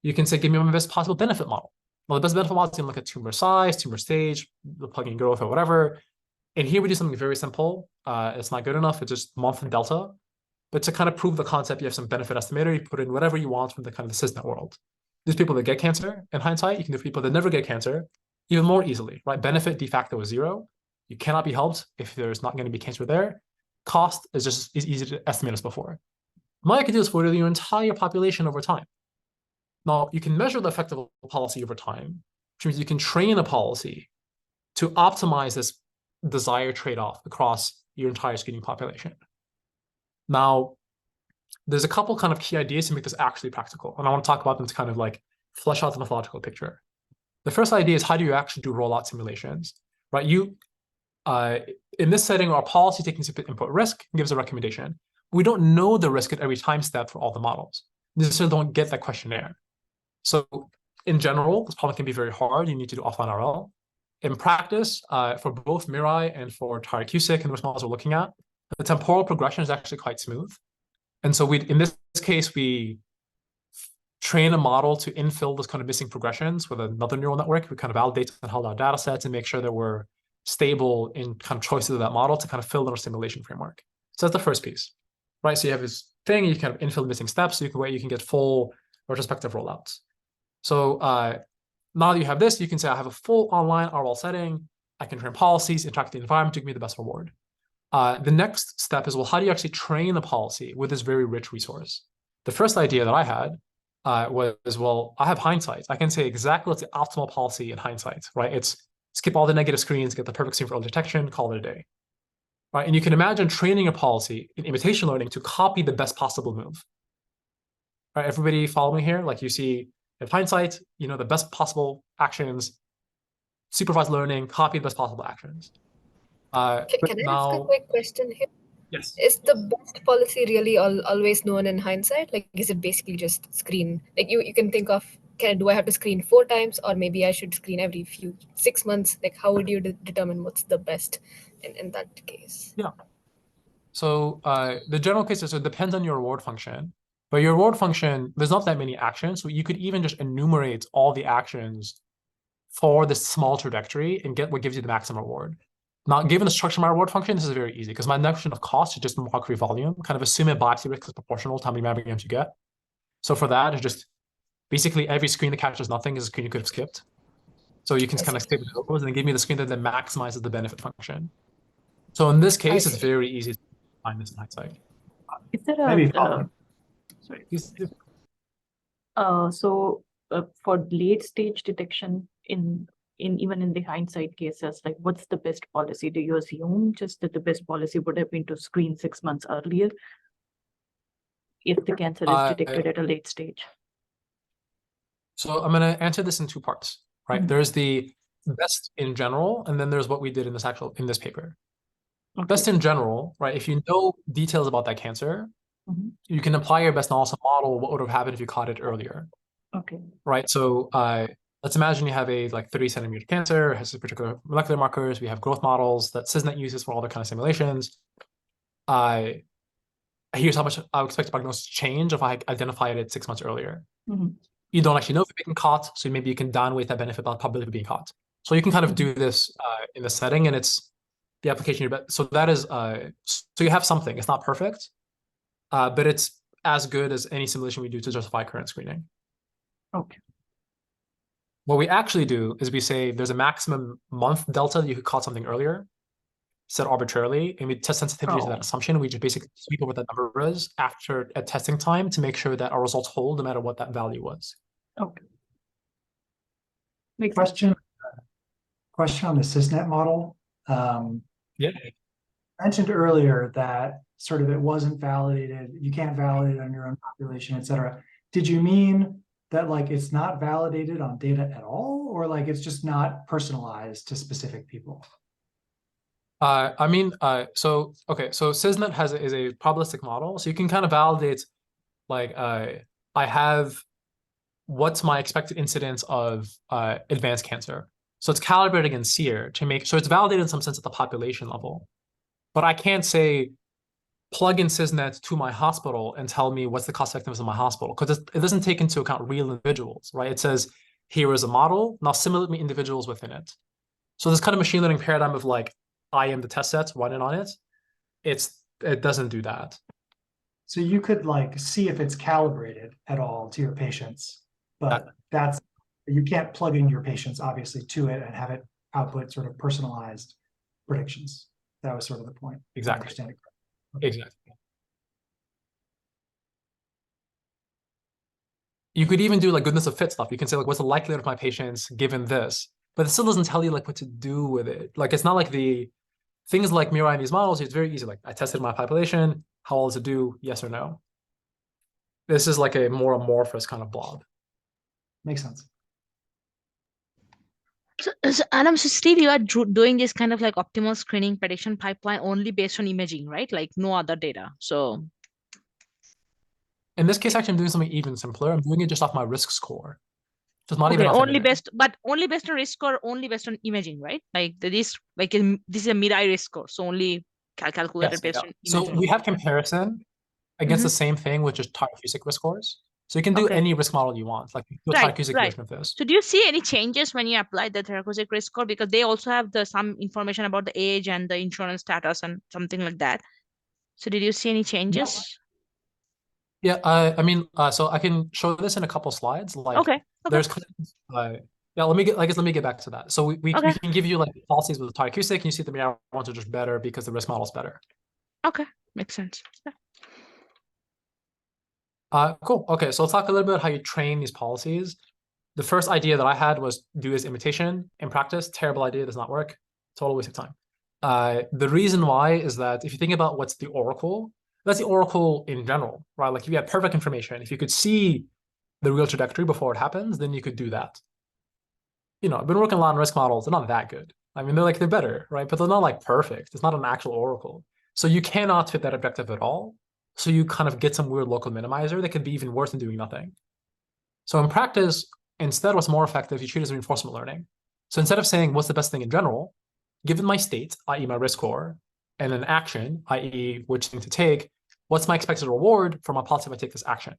B: You can say, give me my best possible benefit model. Well, the best benefit model is going to look at tumor size, tumor stage, the plug-in growth, or whatever. And here we do something very simple. It's not good enough. It's just month delta. But to kind of prove the concept, you have some benefit estimator. You put in whatever you want from the kind of the CISNET world. There's people that get cancer in hindsight. You can do people that never get cancer even more easily, right? Benefit de facto is 0. You cannot be helped if there's not going to be cancer there. Cost is just easy to estimate as before. Now you can do this for your entire population over time. Now you can measure the effect of a policy over time, which means you can train a policy to optimize this desired trade-off across your entire screening population. Now, there's a couple kind of key ideas to make this actually practical, and I want to talk about them to kind of like flesh out the methodological picture. The first idea is, how do you actually do rollout simulations, right? In this setting, our policy taking input risk gives a recommendation. We don't know the risk at every time step for all the models. We just don't get that questionnaire. So in general, this problem can be very hard. You need to do offline RL. In practice, for both MIRAI and for TARA-QSIC and the models we're looking at, the temporal progression is actually quite smooth. And so in this case, we train a model to infill those kind of missing progressions with another neural network. We kind of validate and hold our data sets and make sure that we're stable in kind of choices of that model to kind of fill in our simulation framework. So that's the first piece, right? So you have this thing, you kind of infill missing steps, so you can get full retrospective rollouts. So now that you have this, you can say, I have a full online RL setting. I can train policies, interact with the environment to give me the best reward. The next step is, well, how do you actually train the policy with this very rich resource? The first idea that I had was, well, I have hindsight. I can say exactly what's the optimal policy in hindsight, right? It's skip all the negative screens, get the perfect screen for early detection, call it a day, right? And you can imagine training a policy in imitation learning to copy the best possible move. Right, everybody follow me here? Like you see, in hindsight, the best possible actions, supervised learning, copy the best possible actions.
A: Can I ask a quick question here?
B: Yes.
A: Is the best policy really always known in hindsight? Like, is it basically just screen? Like you can think of, do I have to screen 4 times, or maybe I should screen every 6 months? Like, how would you determine what's the best in that case?
B: Yeah. So the general case is, it depends on your reward function. But your reward function, there's not that many actions. So you could even just enumerate all the actions for this small trajectory and get what gives you the maximum reward. Now, given the structure of my reward function, this is very easy because my notion of cost is just mammography volume, kind of assuming biopsy risk is proportional to how many mammograms you get. So for that, it's just basically every screen that captures nothing is a screen you could have skipped. So you can kind of skip those and then give me the screen that then maximizes the benefit function. So in this case, it's very easy to find this in hindsight.
E: Is there a sorry? For late stage detection in even in the hindsight cases, like what's the best policy? Do you assume just that the best policy would have been to screen 6 months earlier if the cancer is detected at a late stage?
B: So I'm going to answer this in two parts, right?
E: Mhm.
B: There's the best in general, and then there's what we did in this paper.
E: Okay.
B: Best in general, right? If you know details about that cancer,
E: Mhm.
B: you can apply your best analysis model what would have happened if you caught it earlier,
E: Okay.
B: right? So let's imagine you have a 30-centimeter cancer, it has particular molecular markers. We have growth models that CISNET uses for all the kind of simulations. Here's how much I would expect prognosis to change if I identified it 6 months earlier.
E: Mhm.
B: You don't actually know if you're being caught, so maybe you can downweight that benefit by the probability of being caught. So you can kind of do this in this setting, and it's the application. So that is so you have something. It's not perfect, but it's as good as any simulation we do to justify current screening.
E: Okay.
B: What we actually do is we say there's a maximum month delta that you could caught something earlier, set arbitrarily, and we test sensitivity to that assumption. We just basically sweep over what that number is after at testing time to make sure that our results hold no matter what that value was.
E: Okay. Makes sense.
D: Question on the CISNET model.
B: Yeah.
D: I mentioned earlier that sort of it wasn't validated. You can't validate it on your own population, et cetera. Did you mean that like it's not validated on data at all, or like it's just not personalized to specific people?
B: I mean, so CISNET is a probabilistic model, so you can kind of validate, like, I have what's my expected incidence of advanced cancer. So it's calibrated against SEER to make so it's validated in some sense at the population level, but I can't say plug in CISNET to my hospital and tell me what's the cost effectiveness of my hospital, because it doesn't take into account real individuals, right? It says here is a model, now simulate me individuals within it. So this kind of machine learning paradigm of like I am the test sets running on it, it doesn't do that.
D: So you could like see if it's calibrated at all to your patients, but you can't plug in your patients obviously to it and have it output sort of personalized predictions. That was sort of the point.
B: Exactly.
D: I understand it.
B: Exactly. You could even do like goodness of fit stuff. You can say like, what's the likelihood of my patients given this? But it still doesn't tell you like what to do with it. Like it's not like the things like Mirai in these models. It's very easy. Like I tested my population. How well does it do? Yes or no. This is like a more amorphous kind of blob.
D: Makes sense.
C: So Adam, so still you are doing this kind of like optimal screening prediction pipeline only based on imaging, right? Like no other data. So
B: in this case, actually, I'm doing something even simpler. I'm doing it just off my risk score. Just not
C: okay,
B: even off
C: only
B: imaging.
C: only based on risk score, only based on imaging, right? Like this is a MedAI risk score, so only calculated based on imaging.
B: So we have comparison against the same thing with just Tarek-Cusick risk scores. So you can do any risk model you want, like the Tarek-Cusick version of this.
C: So do you see any changes when you apply the Tarek-Cusick risk score? Because they also have some information about the age and the insurance status and something like that. So did you see any changes?
B: Yeah, I mean, so I can show this in a couple slides. Like, there's yeah. Let me get back to that. So we can give you like policies with Tarek-Cusick, and you see the MedAI ones are just better because the risk model is better.
C: Okay, makes sense.
B: Cool. Okay, so let's talk a little bit about how you train these policies. The first idea that I had was do as imitation in practice. Terrible idea, does not work. Total waste of time. The reason why is that if you think about what's the oracle, that's the oracle in general, right? Like if you had perfect information, if you could see the real trajectory before it happens, then you could do that. You know, I've been working a lot on risk models. They're not that good. I mean, they're better, right? But they're not like perfect. It's not an actual oracle. So you cannot fit that objective at all. So you kind of get some weird local minimizer that could be even worse than doing nothing. So in practice, instead, what's more effective, you treat it as reinforcement learning. So instead of saying what's the best thing in general, given my state, i.e. my risk score, and an action, i.e. which thing to take, what's my expected reward for my policy if I take this action?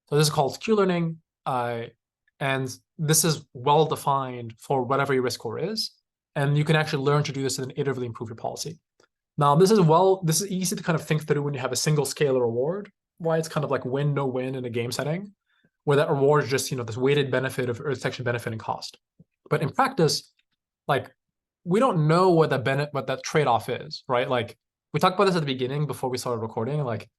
B: So this is called skew learning, and this is well-defined for whatever your risk score is, and you can actually learn to do this and iteratively improve your policy. Now, this is easy to kind of think through when you have a single scalar reward, why it's kind of like win, no win in a game setting, where that reward is just, this weighted benefit of Earth detection benefit and cost. But in practice, like, we don't know what that trade-off is, right? Like, we talked about this at the beginning before we started recording. Like,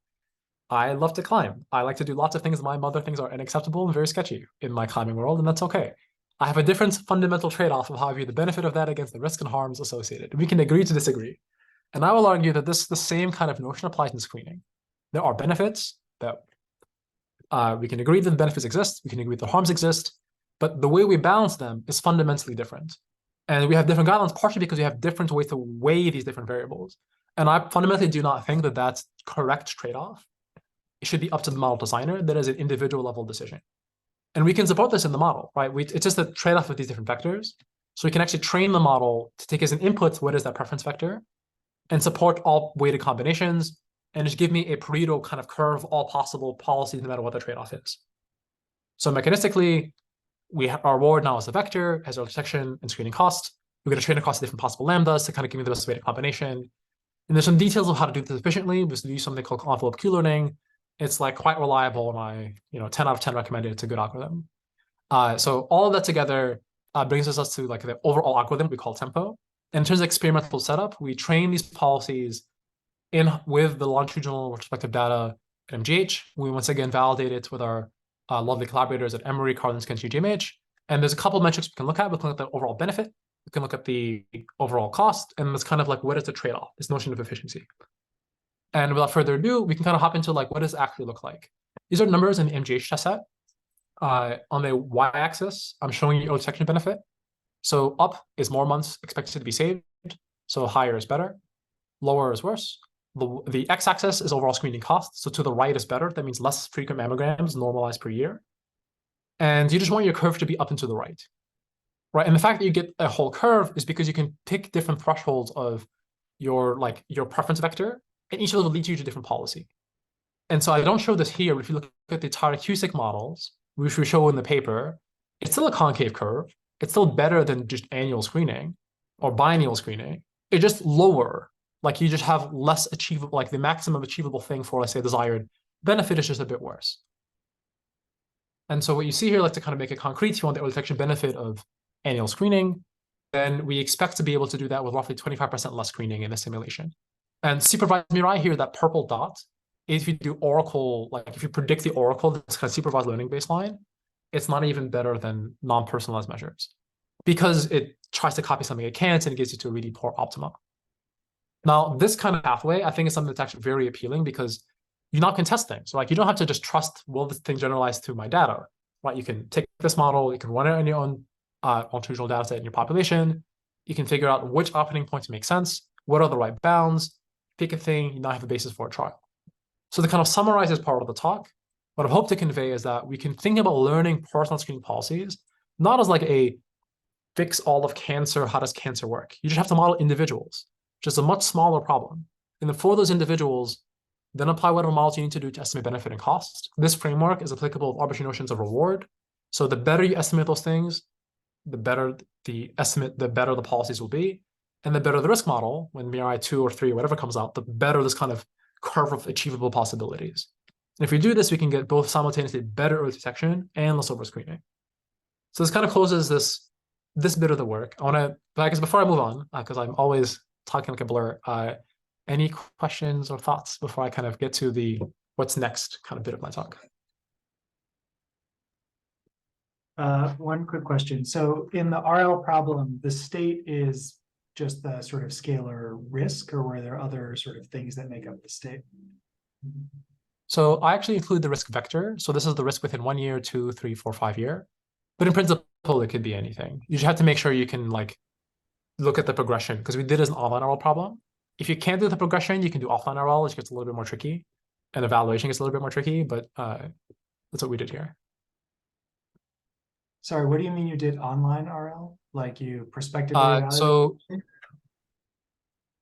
B: I love to climb. I like to do lots of things my mother thinks are unacceptable and very sketchy in my climbing world, and that's okay. I have a different fundamental trade-off of how I view the benefit of that against the risk and harms associated. We can agree to disagree. And I will argue that the same kind of notion applies in screening. There are benefits that we can agree that the benefits exist, we can agree that the harms exist, but the way we balance them is fundamentally different. And we have different guidelines partially because we have different ways to weigh these different variables. And I fundamentally do not think that that's correct trade-off. It should be up to the model designer. That is an individual level decision. And we can support this in the model, right? It's just a trade-off with these different vectors. So we can actually train the model to take as an input what is that preference vector and support all weighted combinations and just give me a Pareto kind of curve, all possible policies, no matter what the trade-off is. So mechanistically, our reward now is a vector, has early detection and screening cost. We're going to train across the different possible lambdas to kind of give me the best weighted combination. And there's some details of how to do this efficiently. We use something called envelope Q-learning. It's like quite reliable, and I 10 out of 10 recommend it. It's a good algorithm. So all of that together brings us to like the overall algorithm we call tempo. And in terms of experimental setup, we train these policies with the longitudinal retrospective data at MGH. We once again validate it with our lovely collaborators at Emory, Karolinska, and GMH. And there's a couple of metrics we can look at. We can look at the overall benefit. We can look at the overall cost. And it's kind of like, what is the trade-off? This notion of efficiency. And without further ado, we can kind of hop into like, what does it actually look like? These are numbers in the MGH test set. On the y-axis, I'm showing you early detection benefit. So up is more months expected to be saved. So higher is better. Lower is worse. The x-axis is overall screening cost. So to the right is better. That means less frequent mammograms normalized per year. And you just want your curve to be up and to the right. Right. And the fact that you get a whole curve is because you can pick different thresholds of your preference vector, and each of those will lead you to different policy. And so I don't show this here, but if you look at the Taracusic models, which we show in the paper, it's still a concave curve. It's still better than just annual screening or biennial screening. It's just lower. Like you just have less achievable, like the maximum achievable thing for, let's say, desired benefit is just a bit worse. And so what you see here, like to kind of make it concrete, if you want the early detection benefit of annual screening, then we expect to be able to do that with roughly 25% less screening in the simulation. And supervised MIRAI here, that purple dot, if you do Oracle, like if you predict the Oracle, this kind of supervised learning baseline, it's not even better than non-personalized measures because it tries to copy something it can't and it gets you to a really poor optima. Now, this kind of pathway, I think is something that's actually very appealing because you now can test things. So like you don't have to just trust, will this thing generalize to my data, right? You can take this model, you can run it on your own longitudinal data set in your population. You can figure out which operating points make sense, what are the right bounds, pick a thing, you now have a basis for a trial. So to kind of summarize this part of the talk, what I hope to convey is that we can think about learning personal screening policies, not as like a fix all of cancer, how does cancer work? You just have to model individuals, which is a much smaller problem. And then for those individuals, then apply whatever models you need to do to estimate benefit and cost. This framework is applicable with arbitrary notions of reward. So the better you estimate those things, the better the estimate, the better the policies will be. And the better the risk model, when MIRAI 2 or 3 or whatever comes out, the better this kind of curve of achievable possibilities. And if we do this, we can get both simultaneously better early detection and less overscreening. So this kind of closes this bit of the work. I want to, but I guess before I move on, because I'm always talking like a blur, any questions or thoughts before I kind of get to the what's next kind of bit of my talk?
D: One quick question. So in the RL problem, the state is just the sort of scalar risk, or were there other sort of things that make up the state?
B: So I actually include the risk vector. So this is the risk within 1 year, 2, 3, 4, 5 year. But in principle, it could be anything. You just have to make sure you can like look at the progression, because we did as an online RL problem. If you can't do the progression, you can do offline RL, which gets a little bit more tricky. And evaluation gets a little bit more tricky, but that's what we did here.
D: Sorry, what do you mean you did online RL? Like you prospectively evaluated?
B: So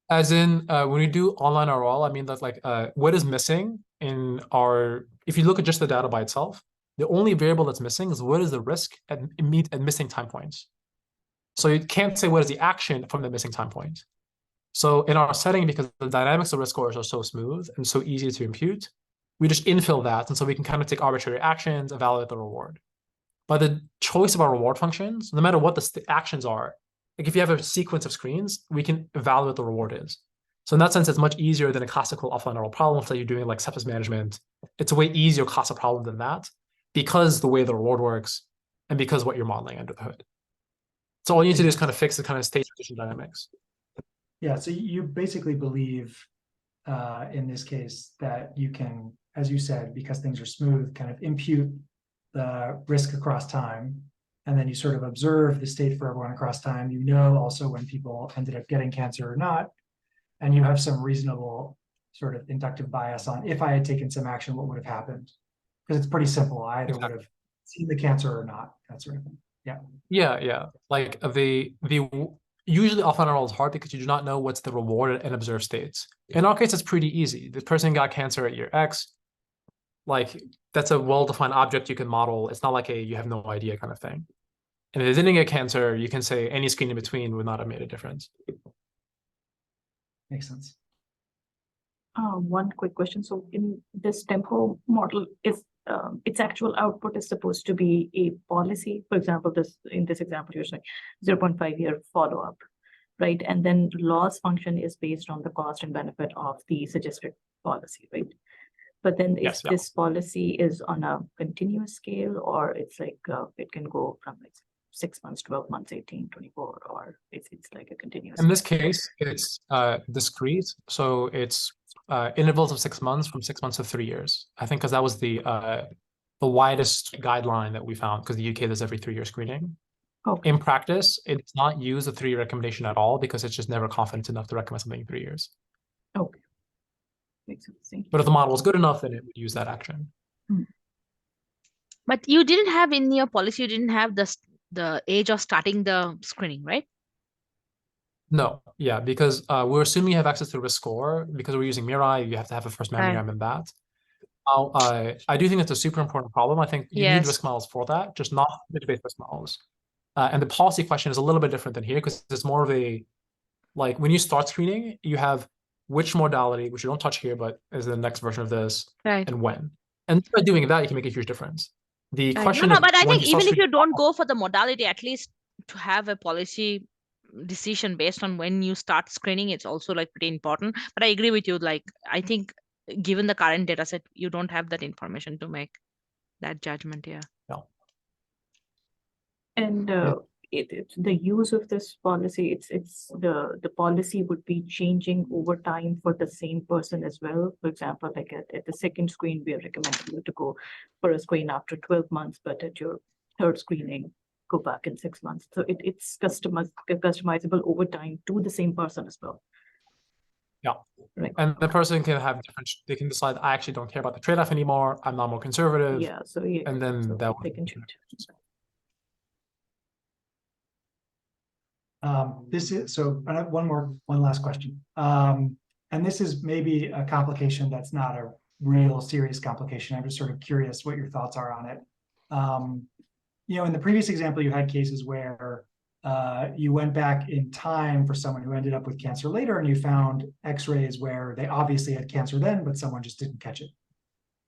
B: as in when we do online RL, I mean that's like what is missing in our, if you look at just the data by itself, the only variable that's missing is what is the risk at missing time points. So you can't say what is the action from the missing time point. So in our setting, because the dynamics of risk scores are so smooth and so easy to impute, we just infill that. And so we can kind of take arbitrary actions, evaluate the reward. By the choice of our reward functions, no matter what the actions are, like if you have a sequence of screens, we can evaluate what the reward is. So in that sense, it's much easier than a classical offline oral problem. So you're doing like sepsis management. It's a way easier CASA problem than that because the way the reward works and because what you're modeling under the hood. So all you need to do is kind of fix the kind of state transition dynamics.
D: Yeah, so you basically believe in this case that you can, as you said, because things are smooth, kind of impute the risk across time, and then you sort of observe the state for everyone across time. You know also when people ended up getting cancer or not, and you have some reasonable sort of inductive bias on if I had taken some action, what would have happened? Because it's pretty simple. I either would have seen the cancer or not, that sort of thing. Yeah.
B: Yeah. Like the usually offline oral is hard because you do not know what's the reward in observed states. In our case, it's pretty easy. The person got cancer at year X. Like that's a well-defined object you can model. It's not like a you have no idea kind of thing. And if they didn't get cancer, you can say any screen in between would not have made a difference.
D: Makes sense.
E: One quick question. So in this tempo model, is its actual output is supposed to be a policy. For example, in this example, you're saying 0.5-year follow-up, right? And then loss function is based on the cost and benefit of the suggested policy, right? But then if this policy is on a continuous scale, or it's like it can go from like 6 months, 12 months, 18, 24, or it's like a continuous.
B: In this case, it's discrete. So it's intervals of 6 months from 6 months to 3 years. I think because that was the widest guideline that we found, because the UK does every 3-year screening.
E: Okay.
B: In practice, it's not use a 3-year recommendation at all because it's just never confident enough to recommend something in 3 years.
E: Okay. Makes sense.
B: But if the model was good enough, then it would use that action.
C: But you didn't have in your policy, you didn't have the age of starting the screening, right?
B: No, yeah, because we're assuming you have access to risk score because we're using MedAI. You have to have a first mammogram in that. Now, I do think it's a super important problem. I think you need risk models for that, just not database risk models. And the policy question is a little bit different than here because it's more of a, like when you start screening, you have which modality, which you don't touch here, but is the next version of this, and when. And by doing that, you can make a huge difference. The question
C: No,
B: is,
C: but I think even if you
B: screening,
C: don't go for the modality, at least to have a policy decision based on when you start screening, it's also like pretty important. But I agree with you. Like, I think given the current data set, you don't have that information to make that judgment. Yeah.
E: And the use of this policy, it's the policy would be changing over time for the same person as well. For example, like at the second screen, we are recommending you to go for a screen after 12 months, but at your third screening, go back in 6 months. So it's customizable over time to the same person as well.
B: Yeah.
E: Right.
B: And the person can have different, they can decide, I actually don't care about the trade-off anymore. I'm not more conservative.
E: Yeah. So yeah.
B: And then
E: so
B: that
E: they can change.
D: This is so one last question. And this is maybe a complication that's not a real serious complication. I'm just sort of curious what your thoughts are on it. You know, in the previous example, you had cases where you went back in time for someone who ended up with cancer later, and you found X-rays where they obviously had cancer then, but someone just didn't catch it.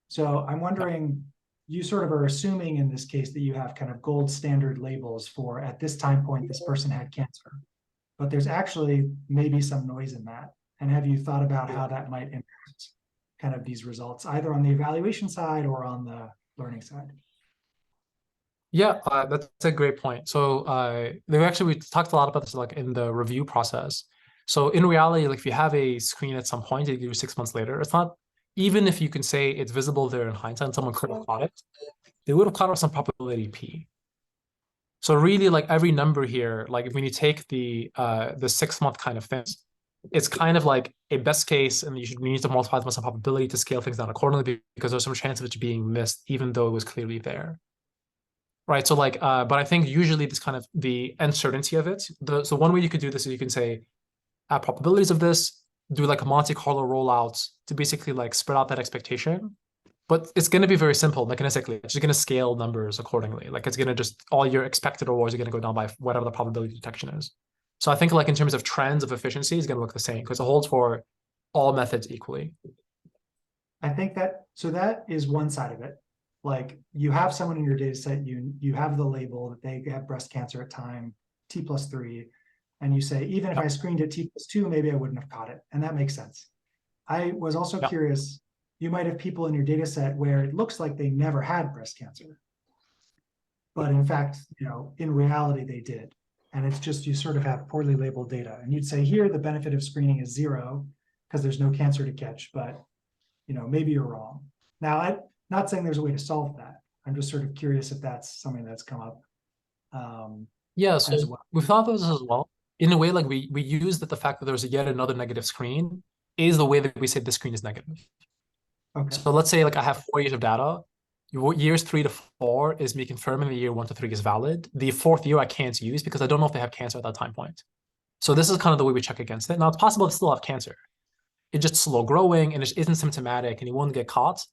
D: So I'm wondering, you sort of are assuming in this case that you have kind of gold standard labels for at this time point, this person had cancer, but there's actually maybe some noise in that. And have you thought about how that might impact kind of these results, either on the evaluation side or on the learning side?
B: Yeah, that's a great point. So we talked a lot about this like in the review process. So in reality, like if you have a screen at some point, you do 6 months later, it's not, even if you can say it's visible there in hindsight and someone could have caught it, they would have caught it with some probability P. So really like every number here, like when you take the 6 month kind of things, it's kind of like a best case, and you need to multiply by some probability to scale things down accordingly because there's some chance of it being missed, even though it was clearly there. Right. So like, but I think usually this kind of the uncertainty of it. So one way you could do this is you can say probabilities of this, do like a Monte Carlo rollout to basically like spread out that expectation. But it's going to be very simple mechanistically. It's just going to scale numbers accordingly. Like it's going to just, all your expected rewards are going to go down by whatever the probability detection is. So I think like in terms of trends of efficiency is going to look the same because it holds for all methods equally.
D: I think that, so that is one side of it. Like you have someone in your data set, you have the label that they have breast cancer at time T+3. And you say, even if I screened at T+2, maybe I wouldn't have caught it. And that makes sense. I was also curious, you might have people in your data set where it looks like they never had breast cancer. But in fact, in reality, they did. And it's just, you sort of have poorly labeled data. And you'd say here, the benefit of screening is 0 because there's no cancer to catch, but maybe you're wrong. Now, I'm not saying there's a way to solve that. I'm just sort of curious if that's something that's come up.
B: Yeah, so
D: as well.
B: we thought of this as well. In a way, like we use that the fact that there's yet another negative screen is the way that we say the screen is negative.
D: Okay.
B: So let's say like I have 4 years of data. Years 3 to 4 is me confirming the year 1 to 3 is valid. The 4th year I can't use because I don't know if they have cancer at that time point. So this is kind of the way we check against it. Now it's possible to still have cancer. It's just slow growing and it isn't symptomatic and you won't get caught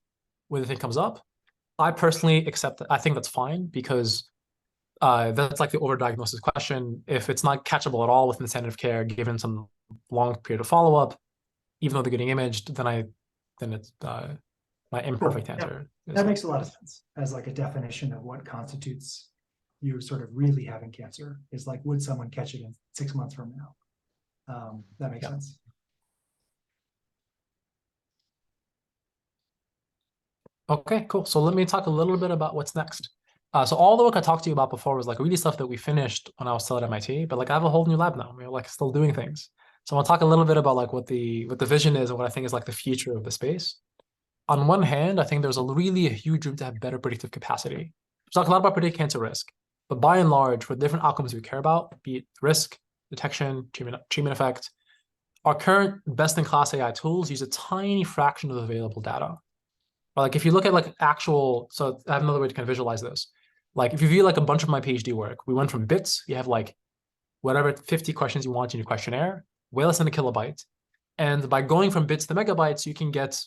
B: when the thing comes up. I personally accept that. I think that's fine because that's like the overdiagnosis question. If it's not catchable at all within the standard of care, given some long period of follow-up, even though they're getting imaged, then it's my imperfect answer.
D: That makes a lot of sense as like a definition of what constitutes you sort of really having cancer is like, would someone catch it in 6 months from now? That makes sense.
B: Okay, cool. So let me talk a little bit about what's next. So all the work I talked to you about before was like really stuff that we finished when I was still at MIT, but like I have a whole new lab now. We're like still doing things. So I want to talk a little bit about like what the vision is and what I think is like the future of the space. On one hand, I think there's a huge room to have better predictive capacity. We talk a lot about predicting cancer risk, but by and large, for different outcomes we care about, be it risk, detection, treatment effect, our current best-in-class AI tools use a tiny fraction of the available data. Like if you look at like so I have another way to kind of visualize this. Like if you view like a bunch of my PhD work, we went from bits, you have like whatever 50 questions you want in your questionnaire, way less than a kilobyte. And by going from bits to megabytes, you can get,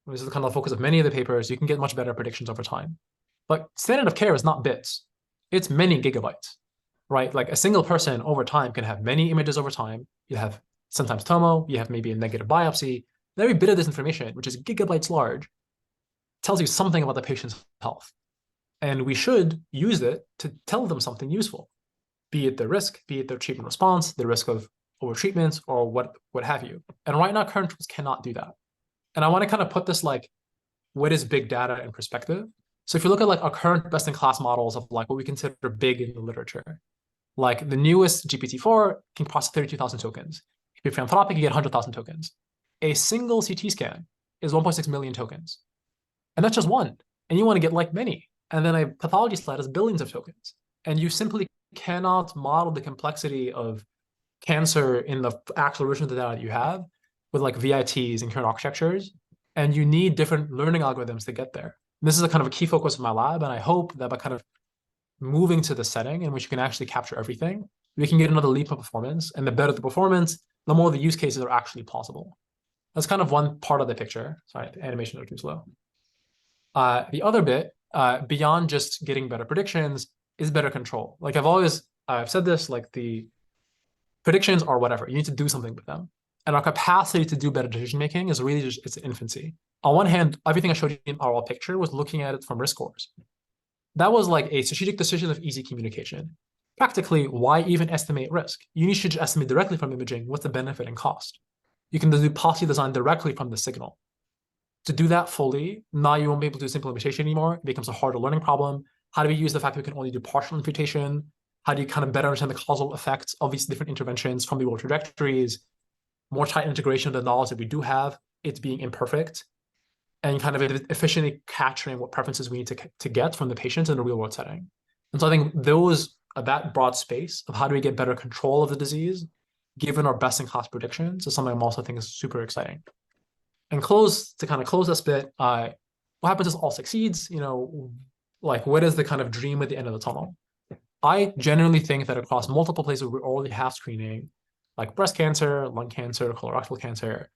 B: this is kind of the focus of many of the papers, you can get much better predictions over time. But standard of care is not bits, it's many gigabytes, right? Like a single person over time can have many images over time. You have sometimes tomo, you have maybe a negative biopsy. And every bit of this information, which is gigabytes large, tells you something about the patient's health. And we should use it to tell them something useful, be it their risk, be it their treatment response, the risk of overtreatments, or what have you. And right now, current tools cannot do that. And I want to kind of put this like, what is big data in perspective? So if you look at like our current best-in-class models of like what we consider big in the literature, like the newest GPT-4 can process 32,000 tokens. If you're philanthropic, you get 100,000 tokens. A single CT scan is 1.6 million tokens. And that's just one. And you want to get like many. And then a pathology slide is billions of tokens. And you simply cannot model the complexity of cancer in the actual version of the data that you have with like VITs and current architectures. And you need different learning algorithms to get there. And this is a kind of a key focus of my lab. And I hope that by kind of moving to the setting in which you can actually capture everything, we can get another leap of performance. And the better the performance, the more the use cases are actually possible. That's kind of one part of the picture. Sorry, the animation is too slow. The other bit, beyond just getting better predictions, is better control. Like I've said this, like the predictions are whatever. You need to do something with them. And our capacity to do better decision-making is really just its infancy. On one hand, everything I showed you in our picture was looking at it from risk scores. That was like a strategic decision of easy communication. Practically, why even estimate risk? You should just estimate directly from imaging what's the benefit and cost. You can do policy design directly from the signal. To do that fully, now you won't be able to do simple imputation anymore. It becomes a harder learning problem. How do we use the fact that we can only do partial imputation? How do you kind of better understand the causal effects of these different interventions from the world trajectories? More tight integration of the knowledge that we do have, it's being imperfect, and kind of efficiently capturing what preferences we need to get from the patients in a real world setting. And so I think that broad space of how do we get better control of the disease, given our best in class predictions, is something I'm also think is super exciting. And to kind of close this bit, what happens is all succeeds, like what is the kind of dream at the end of the tunnel? I generally think that across multiple places we already have screening, like breast cancer, lung cancer, colorectal cancer,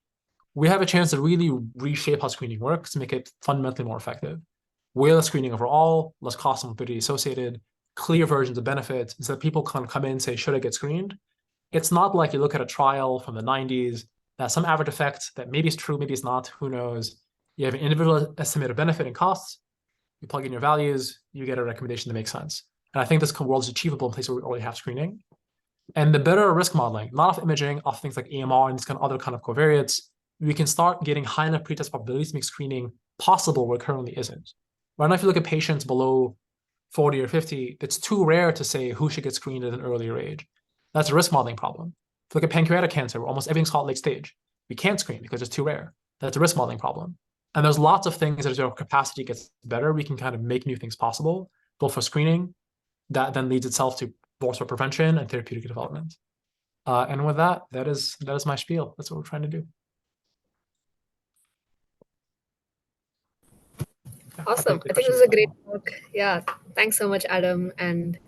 B: we have a chance to really reshape how screening works to make it fundamentally more effective. Way less screening overall, less cost and morbidity associated, clear versions of benefits, so that people kind of come in and say, should I get screened? It's not like you look at a trial from the 90s, that some average effect that maybe is true, maybe it's not, who knows. You have an individual estimate of benefit and costs, you plug in your values, you get a recommendation that makes sense. And I think this world is achievable in places where we already have screening. And the better risk modeling, not off imaging, off things like AMR and these kind of other kind of covariates, we can start getting high enough pretest probabilities to make screening possible where it currently isn't. Right now, if you look at patients below 40 or 50, it's too rare to say who should get screened at an earlier age. That's a risk modeling problem. If you look at pancreatic cancer, where almost everything's called late stage, we can't screen because it's too rare. That's a risk modeling problem. And there's lots of things that as our capacity gets better, we can kind of make new things possible, both for screening, that then leads itself to both for prevention and therapeutic development. And with that is my spiel. That's what we're trying to do.
A: Awesome. I think this is a great talk. Yeah. Thanks so much, Adam. And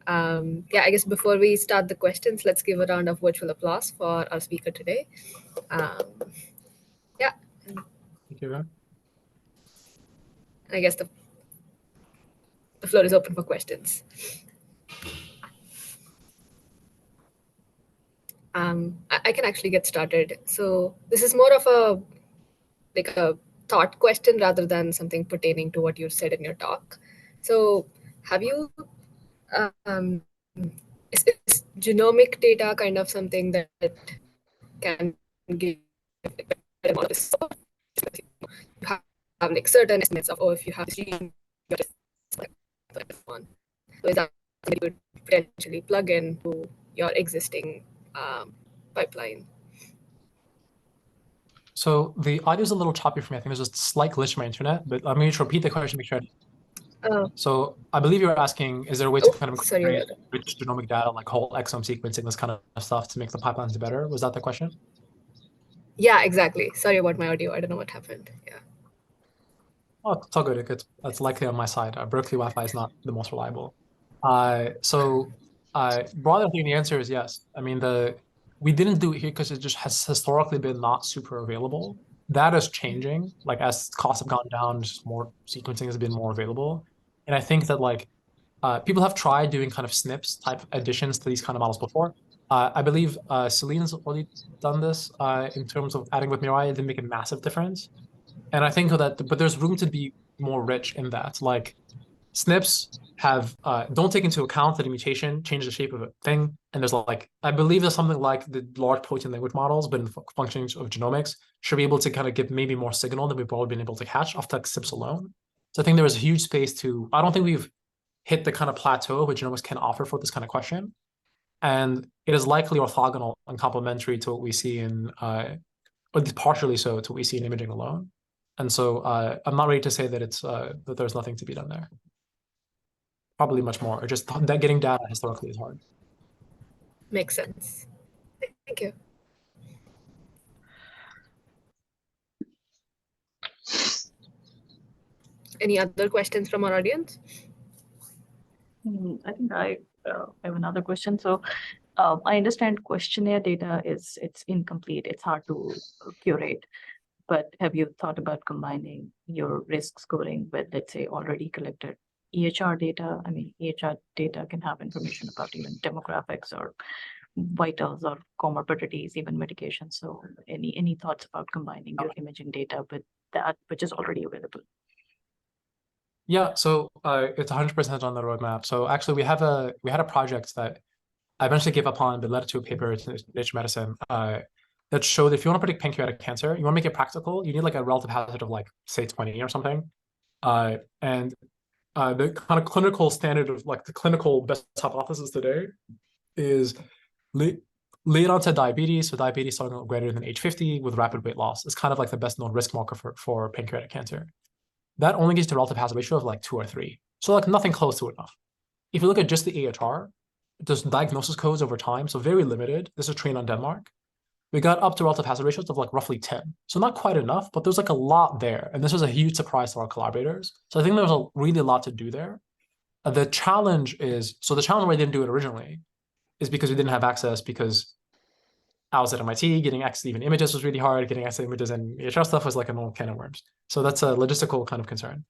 A: yeah, I guess before we start the questions, let's give a round of virtual applause for our speaker today. Yeah.
B: Thank you, man.
A: I guess the floor is open for questions. I can actually get started. So this is more of a thought question rather than something pertaining to what you said in your talk. So have you, is genomic data kind of something that can give you have like certain estimates of, oh, if you have this gene, you're just one. So is that something you would potentially plug in to your existing pipeline?
B: So the audio is a little choppy for me. I think there's a slight glitch in my internet, but let me just repeat the question to make sure. So I believe you're asking, is there a way to kind of incorporate rich genomic data, like whole exome sequencing, this kind of stuff to make the pipelines better? Was that the question?
A: Yeah, exactly. Sorry about my audio. I don't know what happened. Yeah.
B: Oh, it's all good. It's likely on my side. Berkeley Wi-Fi is not the most reliable. So broadly, the answer is yes. I mean, we didn't do it here because it just has historically been not super available. That is changing. Like as costs have gone down, just more sequencing has been more available. And I think that like people have tried doing kind of SNPs type additions to these kind of models before. I believe Celine's already done this in terms of adding with MedAI. It didn't make a massive difference. And I think that, but there's room to be more rich in that. Like SNPs have don't take into account that a mutation changes the shape of a thing. And there's like, I believe there's something like the large protein language models, but in functions of genomics, should be able to kind of get maybe more signal than we've probably been able to catch off the SNPs alone. So I think there is a huge space to, I don't think we've hit the kind of plateau which genomics can offer for this kind of question. And it is likely orthogonal and complementary to what we see in, or at least partially so to what we see in imaging alone. And so I'm not ready to say that it's that there's nothing to be done there. Probably much more. Or just that getting data historically is hard.
A: Makes sense. Thank you. Any other questions from our audience?
E: I think I have another question. So I understand questionnaire data it's incomplete. It's hard to curate. But have you thought about combining your risk scoring with, let's say, already collected EHR data? I mean, EHR data can have information about even demographics or vitals or comorbidities, even medication. So any thoughts about combining your imaging data with that, which is already available?
B: Yeah, so it's 100% on the roadmap. So actually, we had a project that I eventually gave up on, but led to a paper in Nature Medicine that showed if you want to predict pancreatic cancer, you want to make it practical, you need like a relative hazard of like, say, 20 or something. And the kind of clinical standard of like the clinical best hypothesis today is late onset diabetes, so diabetes starting greater than age 50 with rapid weight loss is kind of like the best known risk marker for pancreatic cancer. That only gets to a relative hazard ratio of like 2 or 3. So like nothing close to enough. If you look at just the AHR, there's diagnosis codes over time, so very limited. This is trained on Denmark. We got up to relative hazard ratios of like roughly 10. So not quite enough, but there's like a lot there. And this was a huge surprise to our collaborators. So I think there's really a lot to do there. The challenge is, so the challenge why I didn't do it originally is because we didn't have access, because I was at MIT, getting access to even images was really hard, getting access to images and EHR stuff was like an old can of worms. So that's a logistical kind of concern.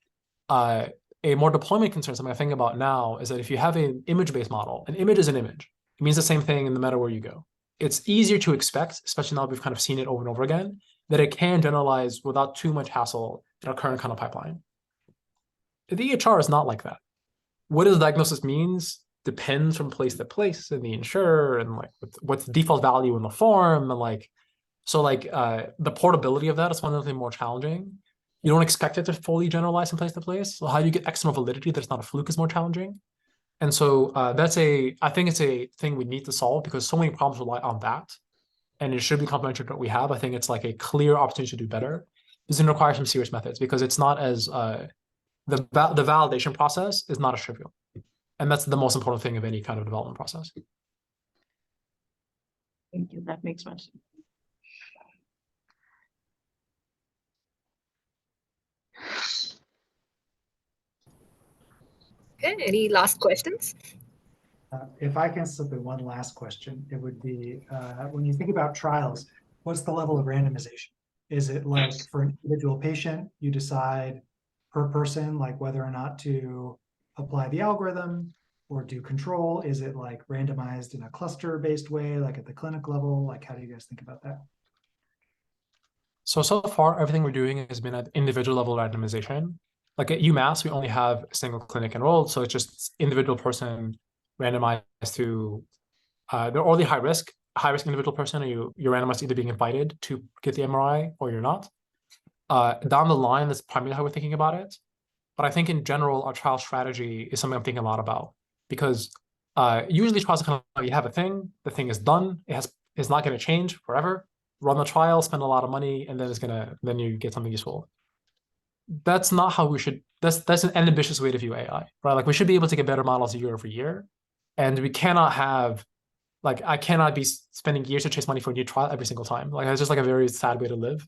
B: A more deployment concern, something I think about now, is that if you have an image-based model, an image is an image. It means the same thing no matter where you go. It's easier to expect, especially now we've kind of seen it over and over again, that it can generalize without too much hassle in our current kind of pipeline. The EHR is not like that. What does diagnosis means depends from place to place and the insurer and like what's the default value in the form and like so like the portability of that is one of the more challenging. You don't expect it to fully generalize from place to place. So how do you get external validity that's not a fluke is more challenging. And so I think it's a thing we need to solve because so many problems rely on that. And it should be complementary to what we have. I think it's like a clear opportunity to do better. This is going to require some serious methods because it's not as the validation process is not as trivial. And that's the most important thing of any kind of development process.
E: Thank you. That makes sense.
A: Okay, any last questions?
D: If I can slip in one last question, it would be when you think about trials, what's the level of randomization? Is it like for an individual patient, you decide per person, like whether or not to apply the algorithm or do control? Is it like randomized in a cluster-based way, like at the clinic level? Like, how do you guys think about that?
B: So far, everything we're doing has been at individual level randomization. Like at UMass, we only have a single clinic enrolled. So it's just individual person randomized to, they're only high risk individual person, or you're randomized to either being invited to get the MRI or you're not. Down the line, that's primarily how we're thinking about it. But I think in general, our trial strategy is something I'm thinking a lot about because usually trials are kind of, you have a thing, the thing is done, it's not going to change forever. Run the trial, spend a lot of money, and then you get something useful. That's not how we should. That's an ambitious way to view AI, right? Like we should be able to get better models year over year, and we cannot have like I cannot be spending years to chase money for a new trial every single time. Like it's just like a very sad way to live.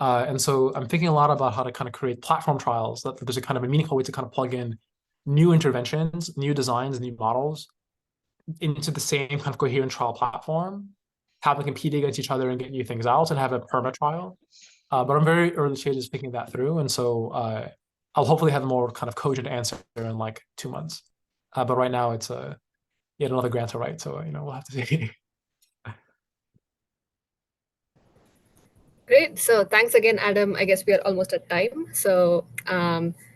B: And so I'm thinking a lot about how to kind of create platform trials that there's a kind of a meaningful way to kind of plug in new interventions, new designs, new models into the same kind of coherent trial platform, have them compete against each other and get new things out and have a perma trial. But I'm very early stages thinking that through. And so I'll hopefully have a more kind of cogent answer in like 2 months. But right now it's yet another grant to write. So, we'll have to see.
A: Great. So thanks again, Adam. I guess we are almost at time. So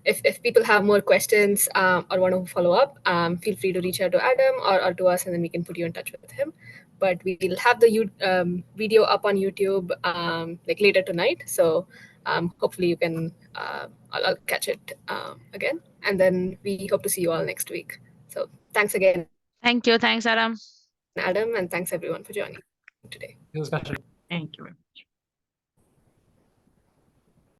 A: if people have more questions or want to follow up, feel free to reach out to Adam or to us, and then we can put you in touch with him. But we'll have the video up on YouTube like later tonight. So hopefully you can, I'll catch it again. And then we hope to see you all next week. So thanks again,
C: Thank you. Thanks, Adam.
A: Adam, and thanks everyone for joining today.
B: Discussion.
E: Thank you very much.